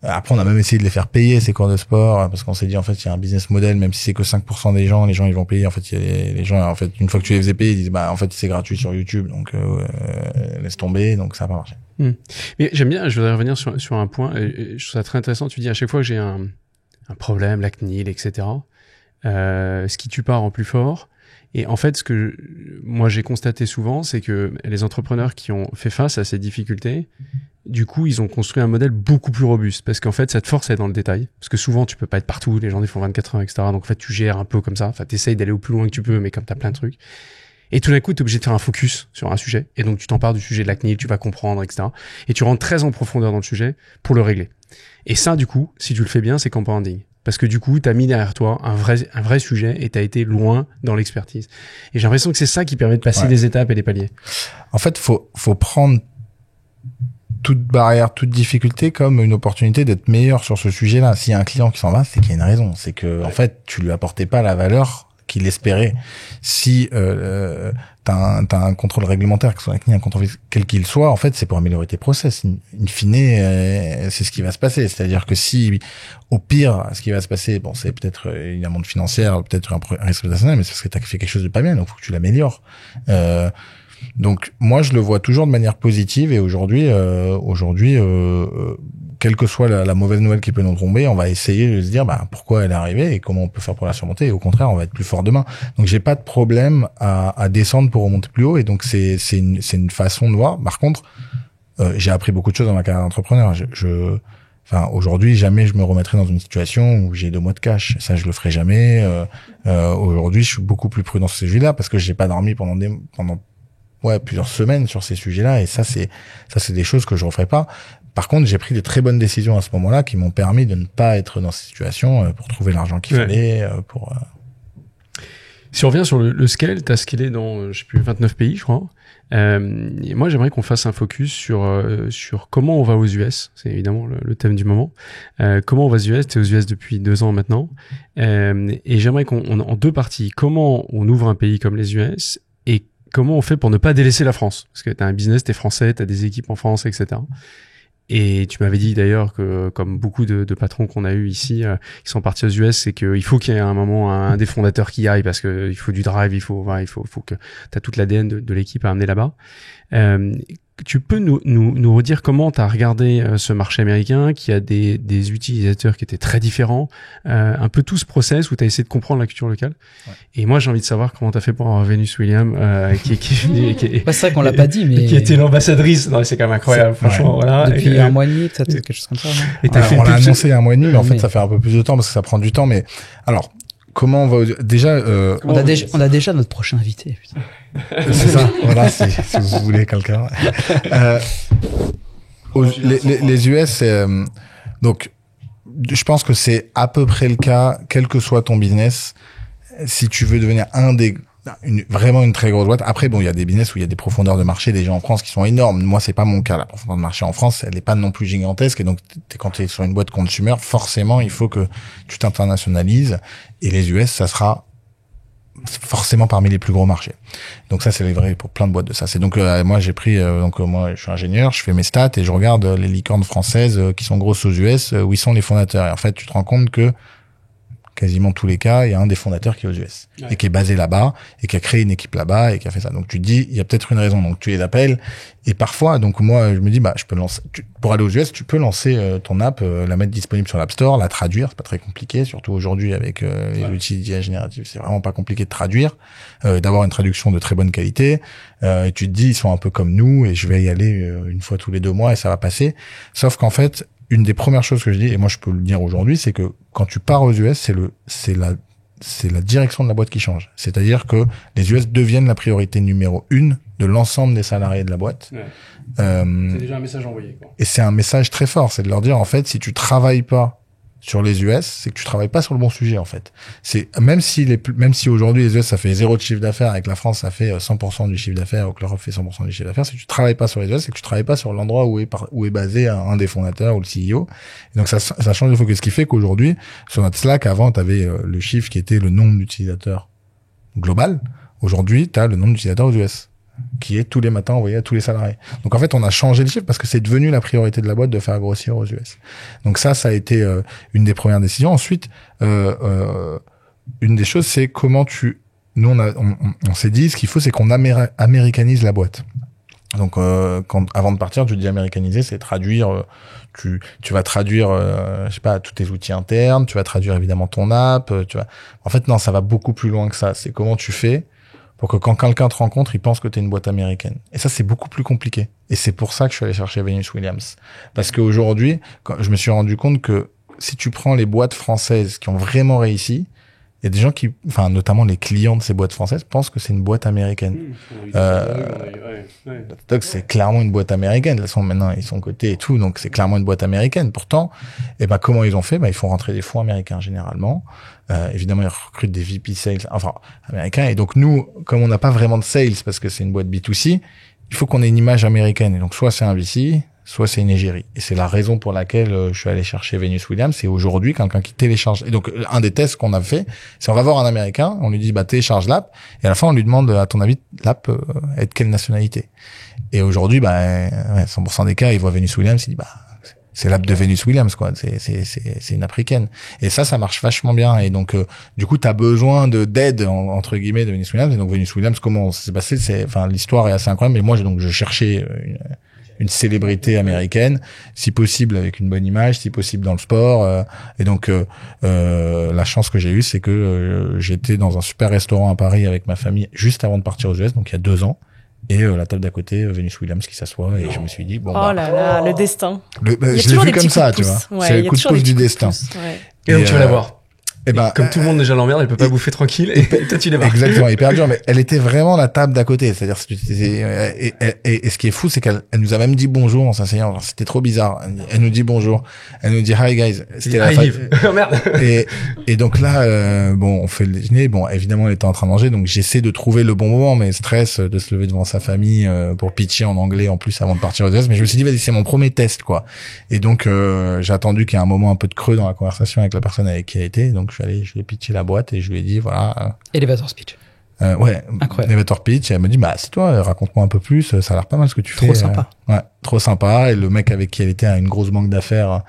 après, on a même essayé de les faire payer ces cours de sport parce qu'on s'est dit en fait il y a un business model, même si c'est que 5% des gens, les gens ils vont payer. En fait, les gens en fait une fois que tu les faisais payer, ils disent en fait c'est gratuit sur YouTube, donc laisse tomber. Donc ça n'a pas marché. Mais j'aime bien. Je voudrais revenir sur un point. Et je trouve ça très intéressant. Tu dis à chaque fois que j'ai un problème, la CNIL, etc. Ce qui tue pas rend plus fort. Et en fait, ce que moi j'ai constaté souvent, c'est que les entrepreneurs qui ont fait face à ces difficultés, du coup, ils ont construit un modèle beaucoup plus robuste, parce qu'en fait, ça te force à être dans le détail. Parce que souvent, tu peux pas être partout, les gens ils font 24 heures, etc. Donc en fait, tu gères un peu comme ça. Enfin, t'essayes d'aller au plus loin que tu peux, mais comme t'as plein de trucs. Et tout d'un coup, t'es obligé de faire un focus sur un sujet. Et donc, tu t'empares du sujet de la CNIL, tu vas comprendre, etc. Et tu rentres très en profondeur dans le sujet pour le régler. Et ça, du coup, si tu le fais bien, c'est compounding. Parce que du coup, t'as mis derrière toi un vrai sujet et t'as été loin dans l'expertise. Et j'ai l'impression que c'est ça qui permet de passer des étapes et des paliers. En fait, faut prendre toute barrière, toute difficulté comme une opportunité d'être meilleur sur ce sujet-là. S'il y a un client qui s'en va, c'est qu'il y a une raison. C'est que, en fait, tu lui apportais pas la valeur qu'il espérait. Si t'as un contrôle réglementaire, que ce soit un contrôle quel qu'il soit, en fait, c'est pour améliorer tes process. In fine, c'est ce qui va se passer. C'est-à-dire que si, au pire, ce qui va se passer, bon, c'est peut-être une amende financière, peut-être un risque personnel, mais c'est parce que t'as fait quelque chose de pas bien, donc faut que tu l'améliores. Donc moi je le vois toujours de manière positive et aujourd'hui quelle que soit la mauvaise nouvelle qui peut nous tomber, on va essayer de se dire pourquoi elle est arrivée et comment on peut faire pour la surmonter, et au contraire on va être plus fort demain. Donc j'ai pas de problème à descendre pour remonter plus haut, et donc c'est une façon de voir. Par contre j'ai appris beaucoup de choses dans ma carrière d'entrepreneur. Aujourd'hui, jamais je me remettrai dans une situation où j'ai 2 mois de cash. Ça, je le ferai jamais. Aujourd'hui, je suis beaucoup plus prudent sur ces sujets-là parce que j'ai pas dormi pendant plusieurs semaines sur ces sujets-là, et ça c'est des choses que je referai pas. Par contre, j'ai pris de très bonnes décisions à ce moment-là qui m'ont permis de ne pas être dans ces situations pour trouver l'argent qu'il fallait pour. Si on revient sur le scale, t'as scalé dans 29 pays, je crois. Et moi, j'aimerais qu'on fasse un focus sur comment on va aux US. C'est évidemment le thème du moment. Comment on va aux US? T'es aux US depuis 2 ans maintenant. Et j'aimerais qu'on en 2 parties. Comment on ouvre un pays comme les US et comment on fait pour ne pas délaisser la France? Parce que t'as un business, t'es français, t'as des équipes en France, etc. Et tu m'avais dit d'ailleurs que, comme beaucoup de patrons qu'on a eu ici, qui sont partis aux US, c'est qu'il faut qu'il y ait un moment un des fondateurs qui aille, parce que il faut du drive, il faut que t'as toute l'ADN de l'équipe à amener là-bas. Tu peux nous redire comment t'as regardé ce marché américain, qui a des utilisateurs qui étaient très différents, un peu tout ce process où t'as essayé de comprendre la culture locale. Ouais. Et moi, j'ai envie de savoir comment t'as fait pour avoir Venus Williams, qui est c'est vrai qu'on l'a pas dit, mais qui était l'ambassadrice. Non, c'est quand même incroyable, franchement. Voilà. Depuis un mois et demi, peut-être quelque chose comme ça. Et on l'a annoncé il y a un mois et demi, mais en fait, ça fait un peu plus de temps parce que ça prend du temps. Mais alors, comment on va déjà on a déjà notre prochain invité. Putain. C'est ça. Voilà, si vous voulez quelqu'un. Les US, donc je pense que c'est à peu près le cas, quel que soit ton business. Si tu veux devenir vraiment une très grosse boîte. Après, bon, il y a des business où il y a des profondeurs de marché des gens en France qui sont énormes. Moi, c'est pas mon cas. La profondeur de marché en France, elle est pas non plus gigantesque. Et donc, quand tu es sur une boîte consumer, forcément, il faut que tu t'internationalises. Et les US, ça sera forcément parmi les plus gros marchés. Donc ça, c'est vrai pour plein de boîtes de ça. C'est donc moi j'ai pris moi je suis ingénieur, je fais mes stats et je regarde les licornes françaises qui sont grosses aux US où ils sont les fondateurs. Et en fait, tu te rends compte que quasiment tous les cas, il y a un des fondateurs qui est aux US et qui est basé là-bas et qui a créé une équipe là-bas et qui a fait ça. Donc tu te dis, il y a peut-être une raison. Donc tu les appelles et parfois, donc moi je me dis, bah je peux lancer. Pour aller aux US, tu peux lancer ton app, la mettre disponible sur l'App Store, la traduire, c'est pas très compliqué, surtout aujourd'hui avec les outils d'IA générative, c'est vraiment pas compliqué de traduire, d'avoir une traduction de très bonne qualité. Et tu te dis, ils sont un peu comme nous et je vais y aller une fois tous les 2 mois et ça va passer. Sauf qu'en fait, une des premières choses que je dis, et moi je peux le dire aujourd'hui, c'est que quand tu pars aux US, c'est la direction de la boîte qui change. C'est-à-dire que les US deviennent la priorité numéro 1 de l'ensemble des salariés de la boîte. Ouais. C'est déjà un message envoyé, quoi. Et c'est un message très fort, c'est de leur dire, en fait, si tu travailles pas sur les US, c'est que tu travailles pas sur le bon sujet, en fait. C'est, même si aujourd'hui les US ça fait 0 de chiffre d'affaires et que la France ça fait 100% du chiffre d'affaires ou que l'Europe fait 100% du chiffre d'affaires, si tu travailles pas sur les US, c'est que tu travailles pas sur l'endroit où est basé un des fondateurs ou le CEO. Et donc ça change de focus. Ce qui fait qu'aujourd'hui, sur notre Slack, avant, t'avais le chiffre qui était le nombre d'utilisateurs global. Aujourd'hui, t'as le nombre d'utilisateurs aux US, qui est tous les matins envoyé à tous les salariés. Donc en fait, on a changé le chiffre parce que c'est devenu la priorité de la boîte de faire grossir aux US. Donc ça a été une des premières décisions. Ensuite, une des choses, c'est comment nous on s'est dit, ce qu'il faut, c'est qu'on américanise la boîte. Donc avant de partir, tu dis américaniser, c'est traduire. Tu vas traduire, je sais pas, tous tes outils internes. Tu vas traduire évidemment ton app. En fait, non, ça va beaucoup plus loin que ça. C'est comment tu fais pour que quand quelqu'un te rencontre, il pense que tu es une boîte américaine. Et ça, c'est beaucoup plus compliqué. Et c'est pour ça que je suis allé chercher Venus Williams. Parce qu'aujourd'hui, je me suis rendu compte que si tu prends les boîtes françaises qui ont vraiment réussi, il y a des gens notamment les clients de ces boîtes françaises pensent que c'est une boîte américaine. Datadog, c'est clairement une boîte américaine. De toute façon, maintenant, ils sont cotés et tout, donc c'est clairement une boîte américaine. Pourtant, comment ils ont fait? Ils font rentrer des fonds américains, généralement. Évidemment, ils recrutent des VP sales, américains. Et donc, nous, comme on n'a pas vraiment de sales parce que c'est une boîte B2C, il faut qu'on ait une image américaine. Et donc, soit c'est un VC, soit c'est une égérie. Et c'est la raison pour laquelle je suis allé chercher Venus Williams. C'est aujourd'hui quelqu'un qui télécharge. Et donc, un des tests qu'on a fait, c'est on va voir un Américain, on lui dit, télécharge l'app. Et à la fin, on lui demande, à ton avis, l'app est de quelle nationalité? Et aujourd'hui, 100% des cas, il voit Venus Williams, il dit, c'est l'app de Venus Williams, quoi. C'est une africaine. Et ça marche vachement bien. Et donc, du coup, t'as besoin d'aide, entre guillemets, de Venus Williams. Et donc, Venus Williams, comment ça s'est passé? L'histoire est assez incroyable. Mais moi, je cherchais une célébrité américaine, si possible avec une bonne image, si possible dans le sport. Et donc, la chance que j'ai eue, c'est que j'étais dans un super restaurant à Paris avec ma famille juste avant de partir aux US, donc il y a 2 ans. Et la table d'à côté, Venus Williams qui s'assoit. Et je me suis dit, là là, le destin. Je l'ai vu comme ça, tu vois. Ouais, c'est le coup de pouce du destin. Ouais. Et donc tu vas la voir. Et comme tout le monde déjà l'emmerde, elle peut pas bouffer tranquille et toi tu débarques. Exactement, hyper dur, mais elle était vraiment la table d'à côté, c'est-à-dire et ce qui est fou, c'est qu'elle nous a même dit bonjour en s'asseyant, c'était trop bizarre. Elle nous dit bonjour, elle nous dit hi guys, c'était la fin. Oh merde. Et donc là on fait le déjeuner, évidemment elle était en train de manger, donc j'essaie de trouver le bon moment, mais stress de se lever devant sa famille pour pitcher en anglais en plus avant de partir aux US, mais je me suis dit vas-y, c'est mon premier test quoi. Et donc j'ai attendu qu'il y ait un moment un peu de creux dans la conversation avec la personne avec qui elle était, donc je lui ai pitché la boîte et je lui ai dit voilà. Elevator speech. Incroyable. Elevator pitch. Et elle me dit c'est toi, raconte-moi un peu plus. Ça a l'air pas mal ce que tu fais. Trop sympa. Trop sympa. Et le mec avec qui elle était a une grosse banque d'affaires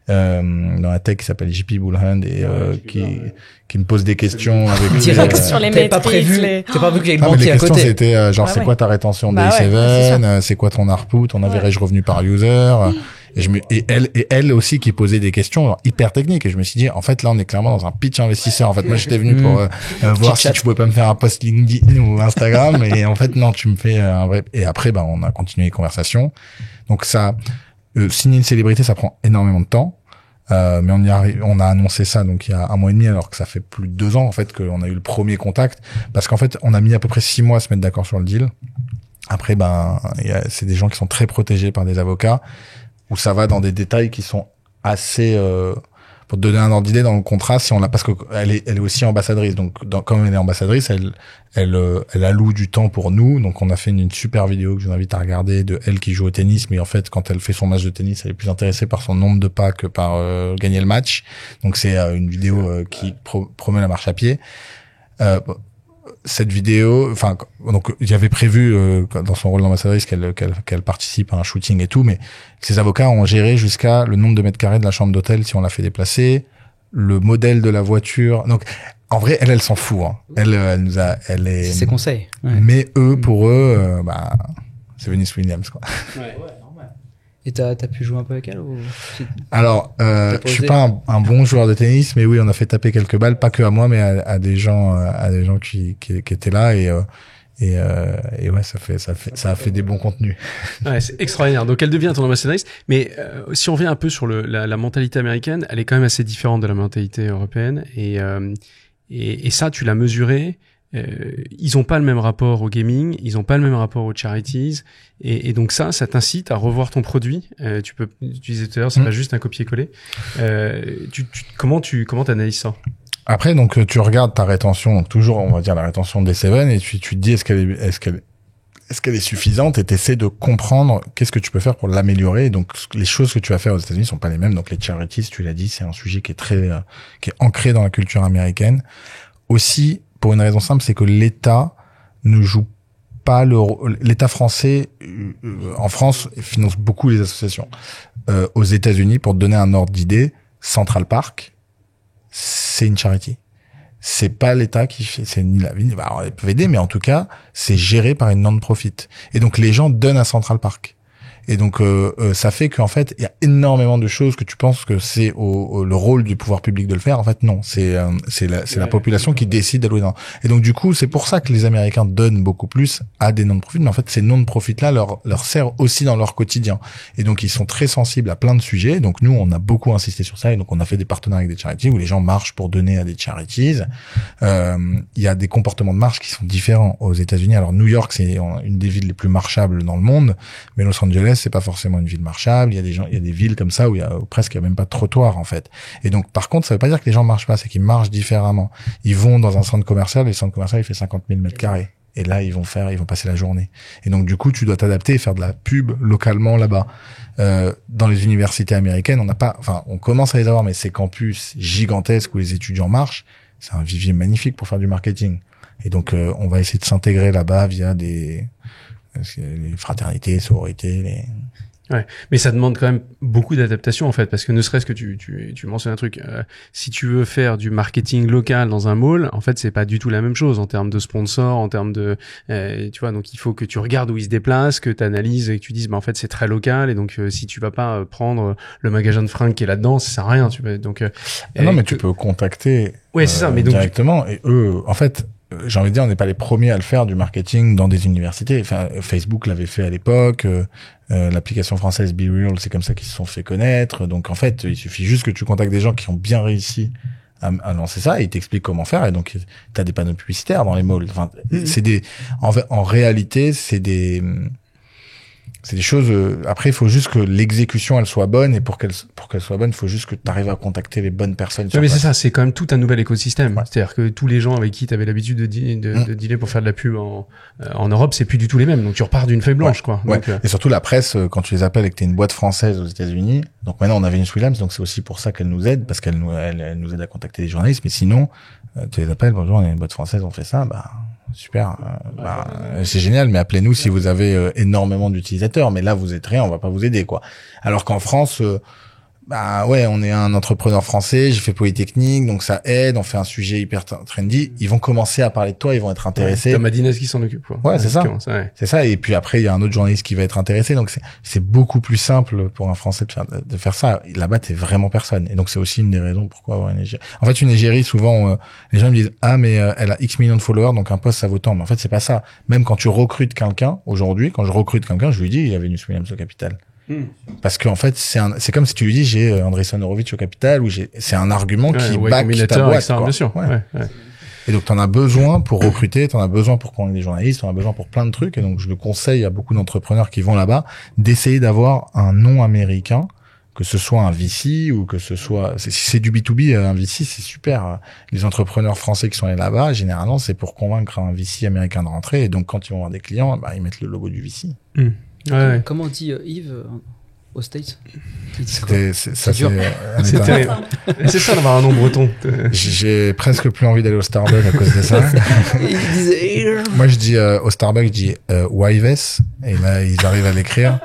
dans la tech qui s'appelle JP Bullhand et qui me pose des questions avec direct sur les métriques. T'as pas prévu qu'il y ait le les banquier à questions côté. c'était c'est quoi ta rétention des Day7, c'est quoi ton ARPU, ton average revenu par user. Et elle aussi qui posait des questions hyper techniques, et je me suis dit en fait là on est clairement dans un pitch investisseur. En fait moi j'étais venu pour voir si tu pouvais pas me faire un post LinkedIn ou Instagram, et en fait non, tu me fais un vrai. Et après on a continué les conversations. Donc ça signer une célébrité ça prend énormément de temps, mais on y arrive. On a annoncé ça donc il y a 1 mois et demi, alors que ça fait plus de 2 ans en fait qu'on a eu le premier contact, parce qu'en fait on a mis à peu près 6 mois à se mettre d'accord sur le deal. Après c'est des gens qui sont très protégés par des avocats, où ça va dans des détails qui sont assez pour te donner un ordre d'idée dans le contrat, si on l'a, parce que elle est aussi ambassadrice, donc comme elle est ambassadrice, elle alloue du temps pour nous, donc on a fait une super vidéo que je vous invite à regarder de elle qui joue au tennis, mais en fait quand elle fait son match de tennis, elle est plus intéressée par son nombre de pas que par gagner le match, donc c'est une vidéo qui promeut la marche à pied. Cette vidéo, donc j'avais prévu dans son rôle d'ambassadrice qu'elle participe à un shooting et tout, mais ses avocats ont géré jusqu'à le nombre de mètres carrés de la chambre d'hôtel si on l'a fait déplacer, le modèle de la voiture. Donc, en vrai, elle s'en fout. Hein. Elle est. C'est ses conseils. Ouais. Mais pour eux, c'est Venus Williams, quoi. Ouais. Et t'as pu jouer un peu avec elle ou... Alors, je suis pas un bon joueur de tennis, mais oui, on a fait taper quelques balles, pas que à moi, mais à des gens qui étaient là et ouais, ça a fait des bons contenus. Ouais, c'est extraordinaire. Donc elle devient ton ambassadrice, mais si on vient un peu sur la mentalité américaine, elle est quand même assez différente de la mentalité européenne et ça tu l'as mesuré. Ils ont pas le même rapport au gaming, ils ont pas le même rapport aux charities, et donc ça t'incite à revoir ton produit. Tu disais tout à l'heure, c'est pas juste un copier-coller. Comment t'analyses ça? Après, donc tu regardes ta rétention, donc toujours on va dire la rétention des Seven, et tu te dis est-ce qu'elle est suffisante, et t'essaies de comprendre qu'est-ce que tu peux faire pour l'améliorer. Donc les choses que tu vas faire aux États-Unis sont pas les mêmes. Donc les charities, tu l'as dit, c'est un sujet qui est ancré dans la culture américaine. Aussi, pour une raison simple, c'est que l'État ne joue pas l'État français en France finance beaucoup les associations. Aux États-Unis, pour te donner un ordre d'idée, Central Park, c'est une charity. C'est pas l'État qui fait, c'est ni la ville, alors ils peuvent aider, mais en tout cas, c'est géré par une non-profit. Et donc les gens donnent à Central Park. Et donc ça fait qu'en fait il y a énormément de choses que tu penses que c'est le rôle du pouvoir public de le faire. En fait non, c'est la population qui décide d'allouer dans. Et donc du coup c'est pour ça que les Américains donnent beaucoup plus à des non-profits. Mais en fait ces non-profits là leur servent aussi dans leur quotidien. Et donc ils sont très sensibles à plein de sujets. Donc nous on a beaucoup insisté sur ça et donc on a fait des partenariats avec des charities où les gens marchent pour donner à des charities. Il y a des comportements de marche qui sont différents aux États-Unis. Alors New York c'est une des villes les plus marchables dans le monde, mais Los Angeles c'est pas forcément une ville marchable. Il y a des villes comme ça où il y a même pas de trottoir en fait. Et donc par contre, ça veut pas dire que les gens marchent pas, c'est qu'ils marchent différemment. Ils vont dans un centre commercial, et le centre commercial il fait 50 000 mètres carrés. Et là ils vont passer la journée. Et donc du coup, tu dois t'adapter et faire de la pub localement là-bas. Dans les universités américaines, on commence à les avoir, mais ces campus gigantesques où les étudiants marchent, c'est un vivier magnifique pour faire du marketing. Et donc on va essayer de s'intégrer là-bas via les fraternités, sororités, Ouais, mais ça demande quand même beaucoup d'adaptation en fait, parce que ne serait-ce que tu mentionnes un truc, si tu veux faire du marketing local dans un mall, en fait c'est pas du tout la même chose en termes de sponsors, en termes de, tu vois, donc il faut que tu regardes où ils se déplacent, que tu analyses et que tu dises, en fait c'est très local, et donc si tu vas pas prendre le magasin de fringues qui est là-dedans, ça sert à rien, tu vois. Donc non, mais tu peux contacter ouais, c'est ça, mais donc directement, et eux, en fait. J'ai envie de dire, on n'est pas les premiers à le faire, du marketing dans des universités. Enfin, Facebook l'avait fait à l'époque. L'application française Be Real, c'est comme ça qu'ils se sont fait connaître. Donc, en fait, il suffit juste que tu contactes des gens qui ont bien réussi à lancer ça, et ils t'expliquent comment faire. Et donc, t'as des panneaux publicitaires dans les malls. Enfin, en réalité, c'est des choses. Après, il faut juste que l'exécution elle soit bonne, et pour qu'elle soit bonne, il faut juste que tu arrives à contacter les bonnes personnes. Ouais, mais c'est ça, c'est quand même tout un nouvel écosystème. Ouais. C'est-à-dire que tous les gens avec qui tu avais l'habitude de dealer pour faire de la pub en Europe, c'est plus du tout les mêmes. Donc tu repars d'une feuille blanche, quoi. Ouais. Donc, et surtout la presse, quand tu les appelles et que t'es une boîte française aux États-Unis. Donc maintenant on a Venus Williams, donc c'est aussi pour ça qu'elle nous aide, parce qu'elle nous aide à contacter les journalistes. Mais sinon, tu les appelles, bonjour, on est une boîte française, on fait ça, super, c'est génial, mais appelez-nous si vous avez énormément d'utilisateurs. Mais là, vous êtes rien, on va pas vous aider, quoi. Alors qu'en France, on est un entrepreneur français, j'ai fait Polytechnique, donc ça aide, on fait un sujet hyper trendy. Ils vont commencer à parler de toi, ils vont être intéressés. T'as Madinez qui s'en occupe, quoi. Ouais, c'est ça. C'est ça. Et puis après, il y a un autre journaliste qui va être intéressé. Donc c'est beaucoup plus simple pour un Français de faire ça. Là-bas, t'es vraiment personne. Et donc c'est aussi une des raisons pourquoi avoir une égérie. En fait, une égérie, souvent, les gens me disent, mais elle a X millions de followers, donc un post, ça vaut tant. Mais en fait, c'est pas ça. Même quand tu recrutes quelqu'un, aujourd'hui, quand je recrute quelqu'un, je lui dis, il y avait Venus Williams au Capital. Parce qu'en fait, c'est comme si tu lui dis, j'ai Andreessen Horowitz au Capital, ou c'est un argument qui back ta boîte, ça, bien sûr. Ouais. Et donc, t'en as besoin pour recruter, t'en as besoin pour convaincre des journalistes, t'en as besoin pour plein de trucs. Et donc, je le conseille à beaucoup d'entrepreneurs qui vont là-bas d'essayer d'avoir un nom américain, que ce soit un VC ou que ce soit, si c'est du B2B, un VC, c'est super. Les entrepreneurs français qui sont allés là-bas, généralement, c'est pour convaincre un VC américain de rentrer. Et donc, quand ils vont avoir des clients, ils mettent le logo du VC. Comment dit Yves aux States? Ça, dur. C'est terrible. Et c'est ça d'avoir un nom breton. J'ai presque plus envie d'aller au Starbucks à cause de ça. Il disait... Moi, je dis au Starbucks, je dis Wives, et là, ils arrivent à l'écrire.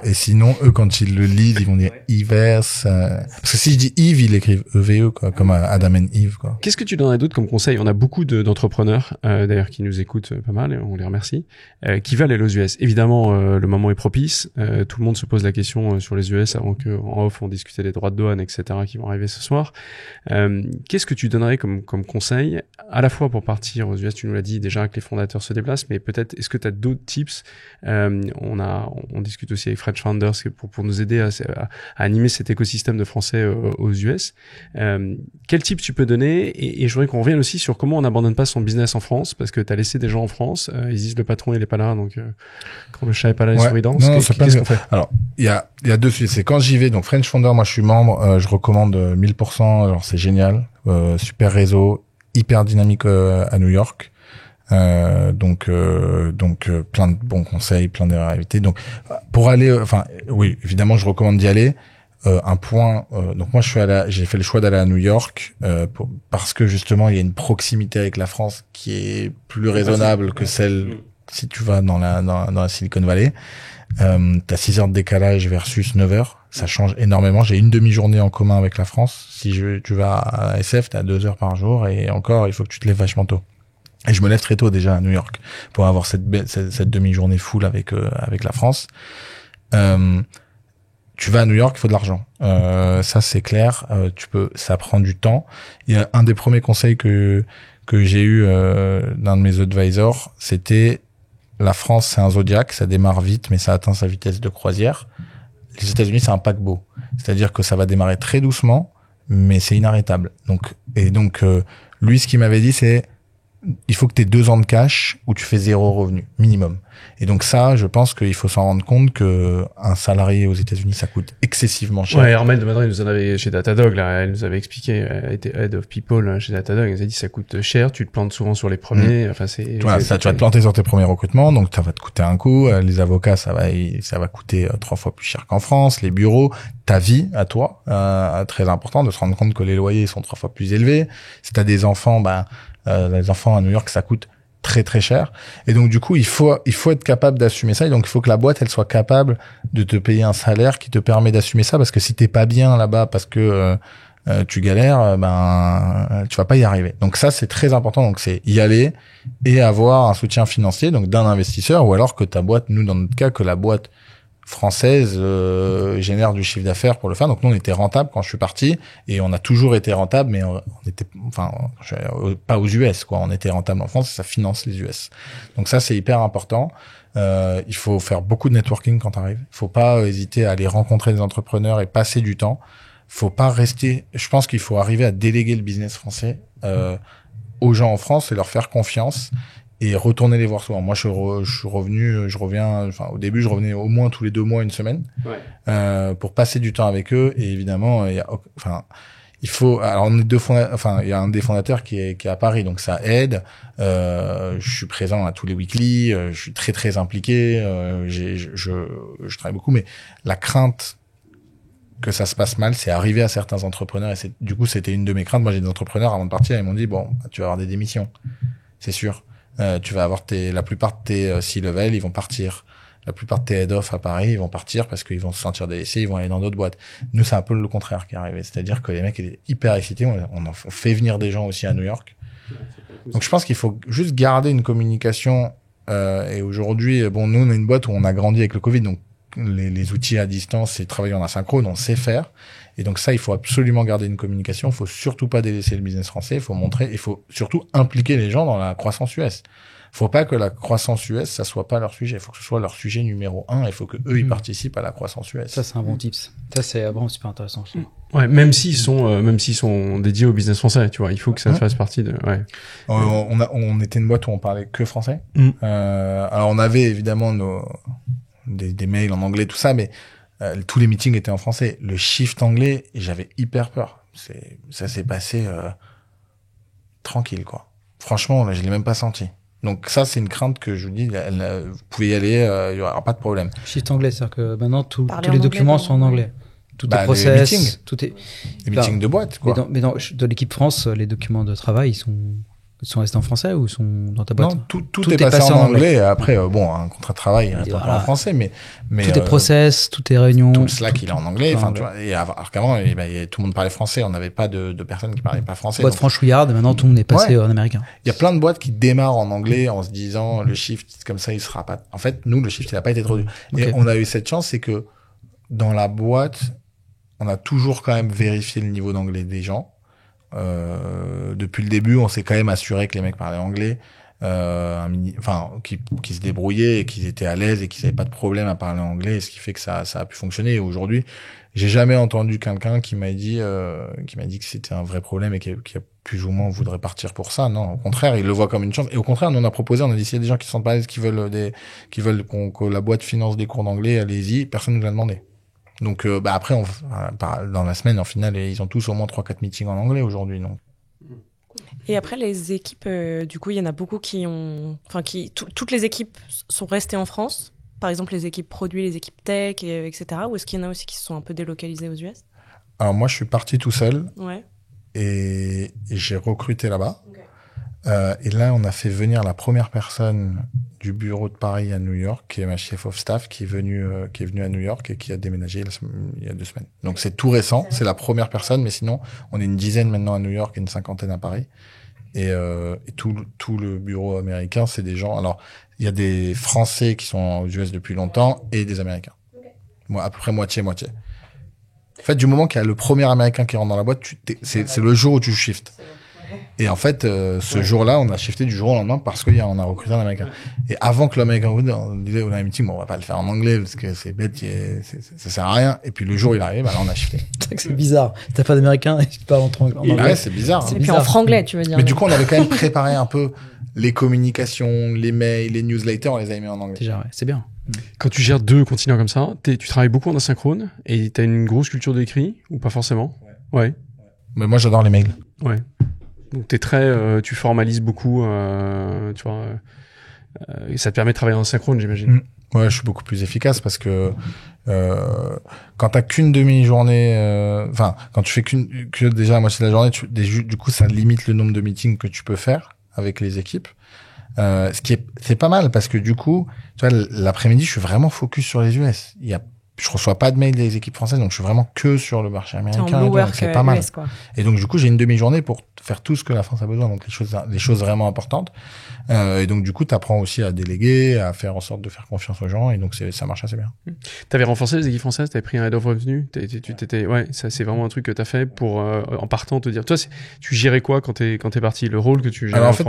Et sinon, eux, quand ils le lisent, ils vont dire Ivers. Parce que si je dis Yves, ils écrivent EVE, quoi, comme Adam and Eve, quoi. Qu'est-ce que tu donnerais d'autre comme conseil? On a beaucoup d'entrepreneurs, d'ailleurs, qui nous écoutent pas mal, et on les remercie, qui veulent aller aux US. Évidemment, le moment est propice. Tout le monde se pose la question sur les US avant qu'en off on discutait des droits de douane, etc., qui vont arriver ce soir. Qu'est-ce que tu donnerais comme conseil, à la fois pour partir aux US? Tu nous l'as dit déjà que les fondateurs se déplacent, mais peut-être est-ce que tu as d'autres tips? On discute aussi avec French Founders pour nous aider à animer cet écosystème de Français aux US. Quel tips tu peux donner? Et je voudrais qu'on revienne aussi sur comment on n'abandonne pas son business en France, parce que tu as laissé des gens en France, ils disent le patron il est pas là, donc quand le chat est pas là, les souris dansent. Qu'est-ce qu'on fait? Alors, il y a deux sujets. C'est quand j'y vais, donc French Founder, moi je suis membre, je recommande 1000%, alors c'est génial, super réseau, hyper dynamique à New York. Donc plein de bons conseils, plein d'erreurs à éviter. Donc pour aller, oui, évidemment je recommande d'y aller. Donc moi j'ai fait le choix d'aller à New York parce que justement il y a une proximité avec la France qui est plus raisonnable que celle si tu vas dans la Silicon Valley. T'as 6 heures de décalage versus 9 heures. Ça change énormément. J'ai une demi-journée en commun avec la France. Si tu vas à SF, t'as 2 heures par jour et encore, il faut que tu te lèves vachement tôt. Et je me lève très tôt déjà à New York pour avoir cette demi-journée full avec la France. Tu vas à New York, il faut de l'argent. Ça c'est clair. Ça prend du temps. Il y a un des premiers conseils que j'ai eu d'un de mes advisors, c'était la France, c'est un zodiaque, ça démarre vite, mais ça atteint sa vitesse de croisière. Les États-Unis, c'est un paquebot. C'est-à-dire que ça va démarrer très doucement, mais c'est inarrêtable. Donc, lui, ce qu'il m'avait dit, c'est, il faut que tu aies 2 ans de cash où tu fais 0 revenu, minimum. Et donc ça, je pense qu'il faut s'en rendre compte que un salarié aux États-Unis, ça coûte excessivement cher. Ouais, Hermel de Madrid nous en avait chez Datadog, là, elle nous avait expliqué, elle était head of people chez Datadog, elle nous a dit ça coûte cher, tu te plantes souvent sur les premiers, enfin c'est... Voilà, tu vas te planter sur tes premiers recrutements, donc ça va te coûter un coup, les avocats, ça va coûter 3 fois plus cher qu'en France, les bureaux, ta vie à toi, très important de se rendre compte que les loyers sont 3 fois plus élevés. Si t'as des enfants, les enfants à New York, ça coûte très très cher, et donc du coup il faut être capable d'assumer ça, et donc il faut que la boîte elle soit capable de te payer un salaire qui te permet d'assumer ça, parce que si t'es pas bien là-bas parce que tu galères, tu vas pas y arriver. Donc ça c'est très important, donc c'est y aller et avoir un soutien financier, donc d'un investisseur, ou alors que ta boîte, nous dans notre cas, que la boîte française génère du chiffre d'affaires pour le faire. Donc nous on était rentable quand je suis parti, et on a toujours été rentable, mais on était pas aux US quoi, on était rentable en France et ça finance les US. Donc ça c'est hyper important. Il faut faire beaucoup de networking quand t'arrives. Il faut pas hésiter à aller rencontrer des entrepreneurs et passer du temps. Faut pas rester, je pense qu'il faut arriver à déléguer le business français aux gens en France et leur faire confiance et retourner les voir souvent. Moi, je reviens, au début, je revenais au moins tous les 2 mois, 1 semaine, pour passer du temps avec eux. Et évidemment, il faut, alors on est il y a un des fondateurs qui est à Paris, donc ça aide. Je suis présent à tous les weekly, je suis très, très impliqué, je travaille beaucoup, mais la crainte que ça se passe mal, c'est arrivé à certains entrepreneurs, et du coup, c'était une de mes craintes. Moi, j'ai des entrepreneurs, avant de partir, ils m'ont dit, bon, tu vas avoir des démissions. C'est sûr. Tu vas avoir la plupart de tes C-level, ils vont partir. La plupart de tes head-off à Paris, ils vont partir parce qu'ils vont se sentir délaissés, ils vont aller dans d'autres boîtes. Nous, c'est un peu le contraire qui est arrivé. C'est-à-dire que les mecs étaient hyper excités. On fait venir des gens aussi à New York. Donc, je pense qu'il faut juste garder une communication. Et aujourd'hui, nous, on est une boîte où on a grandi avec le Covid. Donc, les outils à distance et travailler en asynchrone, on sait faire. Et donc ça, il faut absolument garder une communication. Il faut surtout pas délaisser le business français. Il faut montrer, il faut surtout impliquer les gens dans la croissance US. Faut pas que la croissance US, ça soit pas leur sujet. Il faut que ce soit leur sujet numéro 1. Il faut que eux, ils participent à la croissance US. Ça, c'est un bon tips. Ça, c'est vraiment super intéressant. Ouais, même s'ils sont dédiés au business français, tu vois, il faut que ça fasse partie de, ouais. On était une boîte où on parlait que français. Alors on avait évidemment des mails en anglais, tout ça, mais tous les meetings étaient en français. Le shift anglais, j'avais hyper peur. Ça s'est passé tranquille, quoi. Franchement, là, je l'ai même pas senti. Donc ça, c'est une crainte que je vous dis, vous pouvez y aller, il y aura pas de problème. Shift anglais, c'est-à-dire que maintenant tous Parler les en documents anglais, sont en anglais. Tout Bah, est les process, meetings. tout est. Les meetings de boîte, quoi. Mais dans l'équipe France, les documents de travail, ils sont restés en français ou sont dans ta boîte? Non, tout est passé en anglais. Après, bon, un contrat de travail, il reste encore en français, mais tout est process, tout est réunion. tout le Slack, il est en anglais. Enfin, anglais. tu vois, et alors qu'avant, tout le monde parlait français. On n'avait pas de personnes qui parlaient pas français. Boîte Donc, franchouillarde, maintenant tout le monde est passé en américain. il y a plein de boîtes qui démarrent en anglais en se disant le shift, comme ça, il sera pas. En fait, nous, le shift, il n'a pas été introduit. Et on a eu cette chance, c'est que dans la boîte, on a toujours quand même vérifié le niveau d'anglais des gens. Depuis le début, on s'est quand même assuré que les mecs parlaient anglais, qui se débrouillaient et qu'ils étaient à l'aise et qu'ils n'avaient pas de problème à parler anglais, ce qui fait que ça a pu fonctionner. Et aujourd'hui, j'ai jamais entendu quelqu'un qui m'a dit que c'était un vrai problème et qui a plus ou moins voudrait partir pour ça. Non, au contraire, il le voit comme une chance. Et au contraire, nous on a proposé, on a dit s'il y a des gens qui sont pas à l'aise, qui veulent que la boîte finance des cours d'anglais, allez-y. Personne ne nous l'a demandé. Donc après, dans la semaine, en finale, ils ont tous au moins 3-4 meetings en anglais aujourd'hui. Donc. Et après, les équipes, du coup, il y en a beaucoup toutes les équipes sont restées en France. Par exemple, les équipes produits, les équipes tech, etc. Ou est-ce qu'il y en a aussi qui se sont un peu délocalisées aux US? Alors moi, je suis parti tout seul. Ouais. Et j'ai recruté là-bas. Okay. Et là, on a fait venir la première personne du bureau de Paris à New York, qui est ma chef of staff, qui est venue à New York et qui a déménagé il y a 2 semaines. Donc c'est tout récent, c'est la première personne, mais sinon on est une dizaine maintenant à New York et une cinquantaine à Paris. Et tout le bureau américain, c'est des gens. Alors il y a des Français qui sont aux US depuis longtemps et des Américains. Moi, à peu près moitié-moitié. En fait, du moment qu'il y a le premier Américain qui rentre dans la boîte, c'est le jour où tu shifts. Et en fait, ce jour-là, on a shifté du jour au lendemain parce qu'on a recruté un Américain. Et avant que l'Américain on disait au meeting, bon, on va pas le faire en anglais parce que c'est bête, ça sert à rien. Et puis le jour où il arrive, là, on a shifté. C'est bizarre. T'as pas d'Américain et tu parles en anglais. Ouais, c'est bizarre. Et puis en franglais, tu veux dire. Mais du coup, on avait quand même préparé un peu les communications, les mails, les newsletters, on les a mis en anglais. Déjà, ouais, c'est bien. Quand tu gères 2 continents comme ça, tu travailles beaucoup en asynchrone et t'as une grosse culture d'écrit ou pas forcément? Ouais. Mais moi, j'adore les mails. Ouais. Donc tu formalises beaucoup, tu vois, et ça te permet de travailler en synchrone, j'imagine. Ouais, je suis beaucoup plus efficace parce que quand t'as qu'une demi-journée, quand tu fais que déjà la moitié de la journée, du coup, ça limite le nombre de meetings que tu peux faire avec les équipes. C'est pas mal parce que du coup, tu vois, l'après-midi, je suis vraiment focus sur les US. Je reçois pas de mails des équipes françaises, donc je suis vraiment que sur le marché américain. C'est pas mal. US, quoi. Et donc du coup, j'ai une demi-journée pour faire tout ce que la France a besoin, donc les choses vraiment importantes. Et donc du coup, t'apprends aussi à déléguer, à faire en sorte de faire confiance aux gens, et donc ça marche assez bien. T'avais renforcé les équipes françaises, t'avais pris un head of revenue, ouais, ça c'est vraiment un truc que t'as fait pour en partant te dire. Toi, tu gérais quoi quand t'es parti, le rôle que tu gérais? Alors en fait,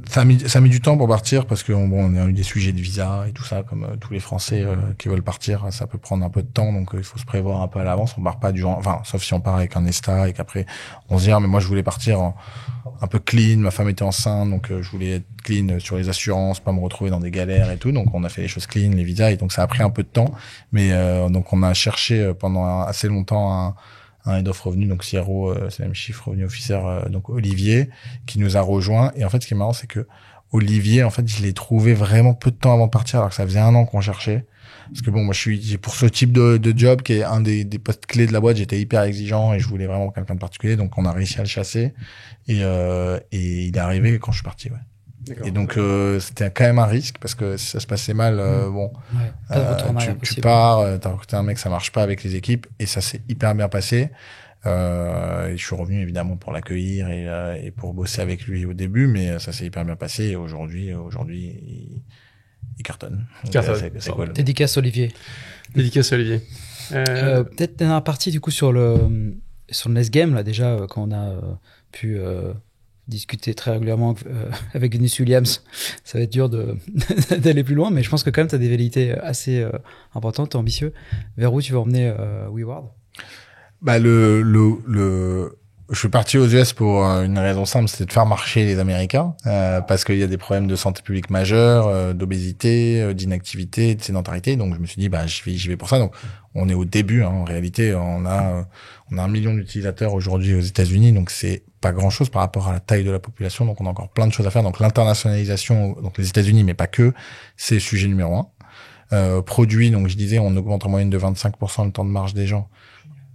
ça a mis du temps pour partir parce que on a eu des sujets de visa et tout ça, comme tous les Français qui veulent partir, ça peut prendre un peu de temps, donc il faut se prévoir un peu à l'avance. On part pas du jour, sauf si on part avec un ESTA et qu'après on se dit mais moi je voulais partir un peu clean, ma femme était enceinte, donc je voulais être clean sur les assurances, pas me retrouver dans des galères et tout, donc on a fait les choses clean, les visas, et donc ça a pris un peu de temps, mais donc on a cherché pendant assez longtemps un head of revenu, donc CRO, c'est le même chiffre, revenu officer, donc Olivier, qui nous a rejoint. Et en fait, ce qui est marrant, c'est que Olivier, en fait, je l'ai trouvé vraiment peu de temps avant de partir, alors que ça faisait 1 an qu'on cherchait. Parce que bon, moi, pour ce type de job, qui est un des postes clés de la boîte, j'étais hyper exigeant et je voulais vraiment quelqu'un de particulier, donc on a réussi à le chasser. Et il est arrivé quand je suis parti, ouais. D'accord. Et donc c'était quand même un risque parce que si ça se passait mal, tu pars, t'as recruté un mec, ça marche pas avec les équipes, et ça s'est hyper bien passé. Et je suis revenu évidemment pour l'accueillir et pour bosser avec lui au début, mais ça s'est hyper bien passé. Et aujourd'hui, il cartonne. C'est cool. Dédicace Olivier. Dédicace Olivier. Peut-être dernière partie du coup sur le Next Game là déjà quand on a pu discuter très régulièrement avec Venus Williams, ça va être dur d'aller plus loin, mais je pense que quand même tu as des velléités assez importantes, ambitieux. Vers où tu veux emmener WeWard? Je suis parti aux US pour une raison simple, c'était de faire marcher les Américains, parce qu'il y a des problèmes de santé publique majeurs, d'obésité, d'inactivité, de sédentarité. Donc je me suis dit, j'y vais pour ça. Donc on est au début, en réalité, on a 1 million d'utilisateurs aujourd'hui aux États-Unis, donc c'est pas grand chose par rapport à la taille de la population, donc on a encore plein de choses à faire. Donc l'internationalisation, donc les États-Unis, mais pas que, c'est le sujet numéro 1. Produit, donc je disais, on augmente en moyenne de 25% le temps de marche des gens.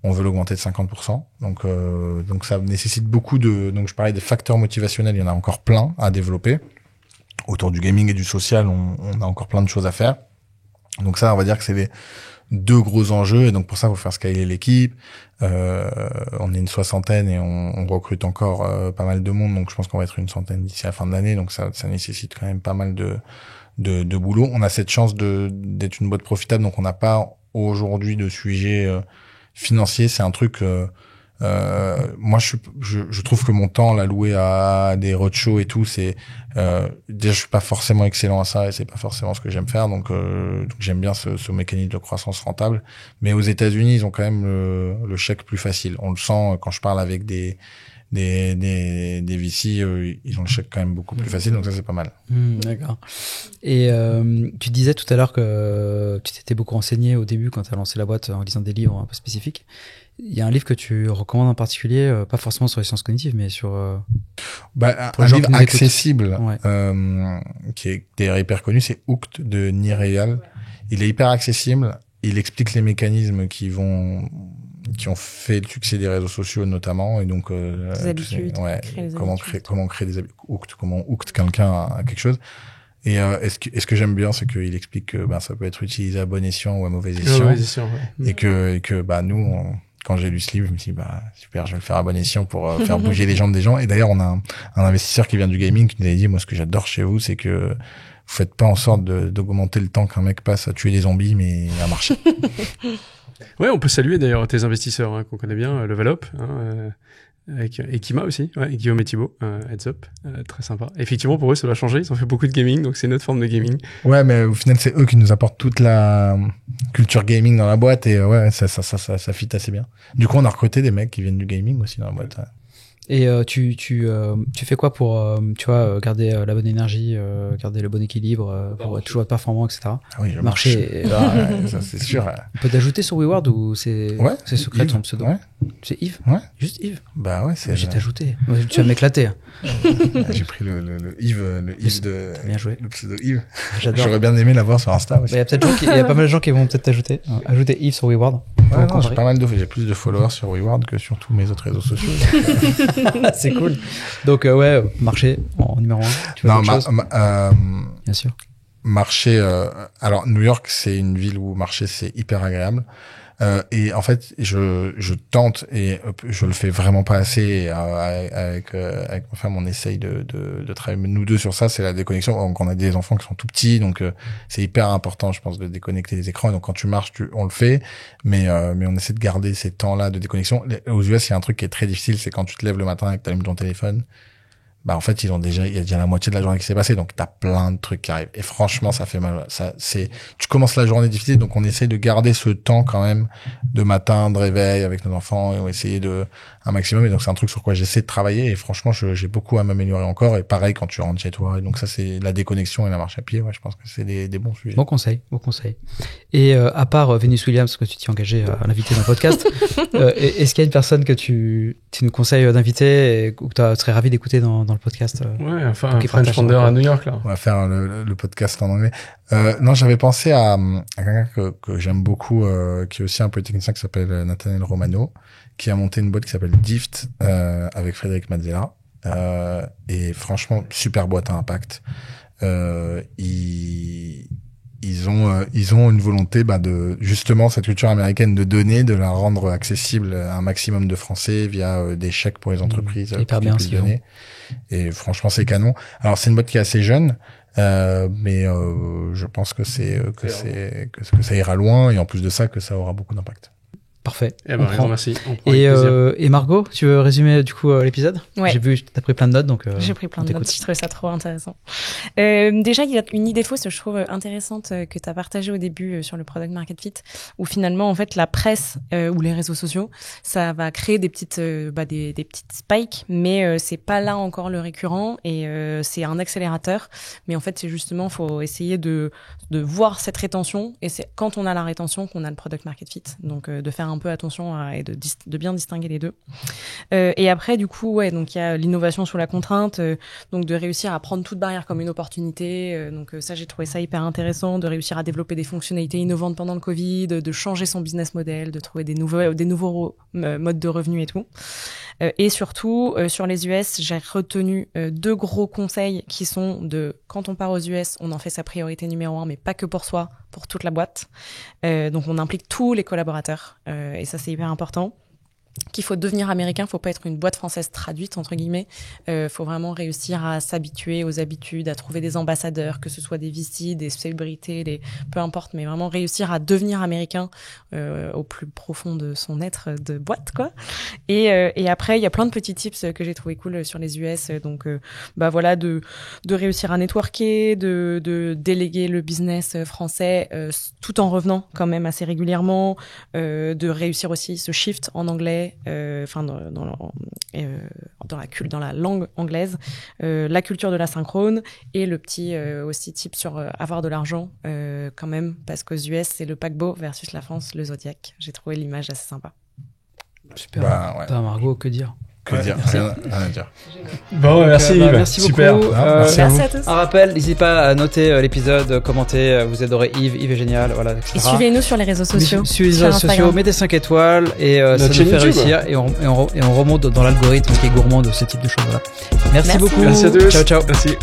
On veut l'augmenter de 50%. Donc ça nécessite beaucoup donc je parlais des facteurs motivationnels, il y en a encore plein à développer. Autour du gaming et du social, on a encore plein de choses à faire. Donc ça, on va dire que c'est les 2 gros enjeux. Et donc pour ça, il faut faire scaler l'équipe. On est une 60aine et on recrute encore pas mal de monde. Donc je pense qu'on va être une 100aine d'ici la fin de l'année. Donc ça nécessite quand même pas mal de boulot. On a cette chance d'être une boîte profitable. Donc on n'a pas aujourd'hui de sujet financier. C'est un truc... moi, je trouve que mon temps l'alloué à des roadshows et tout, c'est déjà je suis pas forcément excellent à ça et c'est pas forcément ce que j'aime faire, donc j'aime bien ce mécanisme de croissance rentable. Mais aux États-Unis, ils ont quand même le chèque plus facile. On le sent quand je parle avec des VC, ils ont le chèque quand même beaucoup plus facile, donc ça c'est pas mal. D'accord. Et tu disais tout à l'heure que tu t'étais beaucoup renseigné au début quand tu as lancé la boîte en lisant des livres un peu spécifiques. Il y a un livre que tu recommandes en particulier, pas forcément sur les sciences cognitives, mais sur... un livre accessible, ouais. qui est d'ailleurs hyper connu, c'est Hooked de Nir Eyal. Il est hyper accessible, il explique les mécanismes qui ont fait le succès des réseaux sociaux notamment, et donc des habitudes, comment créer des habitudes, comment hooked quelqu'un à quelque chose. Et ce que j'aime bien, c'est qu'il explique que ça peut être utilisé à bon escient ou à mauvais escient, ouais. et que nous, quand j'ai lu ce livre, je me suis dit super, je vais le faire à bon escient pour faire bouger les jambes des gens. Et d'ailleurs, on a un investisseur qui vient du gaming qui nous avait dit, moi, ce que j'adore chez vous, c'est que vous faites pas en sorte d'augmenter le temps qu'un mec passe à tuer des zombies, mais à marcher. Ouais, on peut saluer d'ailleurs tes investisseurs qu'on connaît bien, Level Up, avec Ekima aussi, et Guillaume et Thibaut, Heads Up, très sympa. Effectivement, pour eux, ça va changer, ils ont fait beaucoup de gaming, donc c'est notre forme de gaming. Ouais, mais au final, c'est eux qui nous apportent toute la culture gaming dans la boîte, et ça fit assez bien. Du coup, on a recruté des mecs qui viennent du gaming aussi dans la boîte. Ouais. Et tu fais quoi pour garder la bonne énergie, garder le bon équilibre, pour toujours être performant, etc. Ah oui, je marche. Ça c'est sûr. On peut t'ajouter sur WeWard ou c'est secret Yves. ton pseudo? Ouais. C'est Yves? Ouais. Juste Yves? Bah ouais, c'est. J'ai t'ajouté. Tu vas m'éclater. J'ai pris le Yves de. Bien joué. Le pseudo Yves. J'adore. J'aurais bien aimé l'avoir sur Insta aussi. Il y a pas mal de gens qui vont peut-être t'ajouter. Ajouter Yves sur WeWard. Ouais, non, j'ai plus de followers sur WeWard que sur tous mes autres réseaux sociaux. C'est cool. Donc marché en numéro 1. Tu non, bien sûr. Marché. Alors New York, c'est une ville où marcher c'est hyper agréable. Et en fait, je tente et je le fais vraiment pas assez. Et, avec ma femme, on essaye de travailler nous deux sur ça. C'est la déconnexion. Donc, on a des enfants qui sont tout petits, donc c'est hyper important, je pense, de déconnecter les écrans. Et donc, quand tu marches, on le fait, mais on essaie de garder ces temps-là de déconnexion. Aux US, il y a un truc qui est très difficile, c'est quand tu te lèves le matin et que tu allumes ton téléphone. En fait, il y a déjà la moitié de la journée qui s'est passée, donc t'as plein de trucs qui arrivent. Et franchement, ça fait mal. Tu commences la journée difficile, donc on essaie de garder ce temps quand même de matin, de réveil avec nos enfants, et on va essayer un maximum. Et donc c'est un truc sur quoi j'essaie de travailler. Et franchement, j'ai beaucoup à m'améliorer encore. Et pareil quand tu rentres chez toi. Et donc ça, c'est la déconnexion et la marche à pied. Ouais, je pense que c'est des bons sujets. Bon conseil. Et à part Venus Williams, que tu t'es engagé à l'inviter dans le podcast, est-ce qu'il y a une personne que tu nous conseilles d'inviter ou que tu serais ravi d'écouter dans le podcast? Ouais, enfin, un French Founder à New York, là. On va faire le podcast en anglais. Non, j'avais pensé à quelqu'un que j'aime beaucoup, qui est aussi un polytechnicien, qui s'appelle Nathaniel Romano, qui a monté une boîte qui s'appelle Dift, avec Frédéric Mazzella. Et franchement, super boîte à impact. Ils ont une volonté de justement cette culture américaine de donner, de la rendre accessible à un maximum de Français via des chèques pour les entreprises. Hyper bien ce donner. Et franchement, c'est canon. Alors c'est une boîte qui est assez jeune, mais je pense que ça ira loin, et en plus de ça, que ça aura beaucoup d'impact. Parfait. Merci. Et Margot, tu veux résumer du coup l'épisode? Ouais. J'ai vu, t'as pris plein de notes, donc j'ai pris plein de notes. Je trouvais ça trop intéressant. Déjà, il y a une idée fausse, je trouve intéressante, que tu as partagée au début sur le Product Market Fit, où finalement, en fait, la presse ou les réseaux sociaux, ça va créer des petites spikes, mais c'est pas là encore le récurrent, et c'est un accélérateur. Mais en fait, c'est justement, faut essayer de voir cette rétention, et c'est quand on a la rétention qu'on a le Product Market Fit. Donc, de faire un un peu attention et de bien distinguer les deux. Et après, du coup, donc il y a l'innovation sous la contrainte, donc de réussir à prendre toute barrière comme une opportunité. Donc ça, j'ai trouvé ça hyper intéressant, de réussir à développer des fonctionnalités innovantes pendant le Covid, de changer son business model, de trouver des nouveaux modes de revenus et tout. Et surtout, sur les US, j'ai retenu 2 gros conseils qui sont quand on part aux US, on en fait sa priorité numéro 1, mais pas que pour soi, pour toute la boîte. Donc on implique tous les collaborateurs, et ça c'est hyper important. Qu'il faut devenir américain, faut pas être une boîte française traduite entre guillemets. Faut vraiment réussir à s'habituer aux habitudes, à trouver des ambassadeurs, que ce soit des VC, des célébrités, peu importe, mais vraiment réussir à devenir américain au plus profond de son être de boîte, quoi. Et après, il y a plein de petits tips que j'ai trouvé cool sur les US. Donc, voilà, de réussir à networker, de déléguer le business français tout en revenant quand même assez régulièrement, de réussir aussi ce shift en anglais. Dans la langue anglaise, la culture de l'asynchrone et le petit aussi type sur avoir de l'argent quand même, parce qu'aux US c'est le paquebot versus la France le Zodiac. J'ai trouvé l'image assez sympa. Super. Margot, que dire? Que dire? Rien à dire. Bon, merci Yves. Merci beaucoup. Super. Merci à tous. Un rappel, n'hésitez pas à noter l'épisode, commenter, vous adorez Yves est génial, voilà, etc. Et suivez-nous sur les réseaux sociaux. Suivez les réseaux sociaux, mettez 5 étoiles et ça nous fait réussir et on remonte dans l'algorithme qui est gourmand de ce type de choses. Voilà. Merci beaucoup. Merci à tous. Ciao. Merci.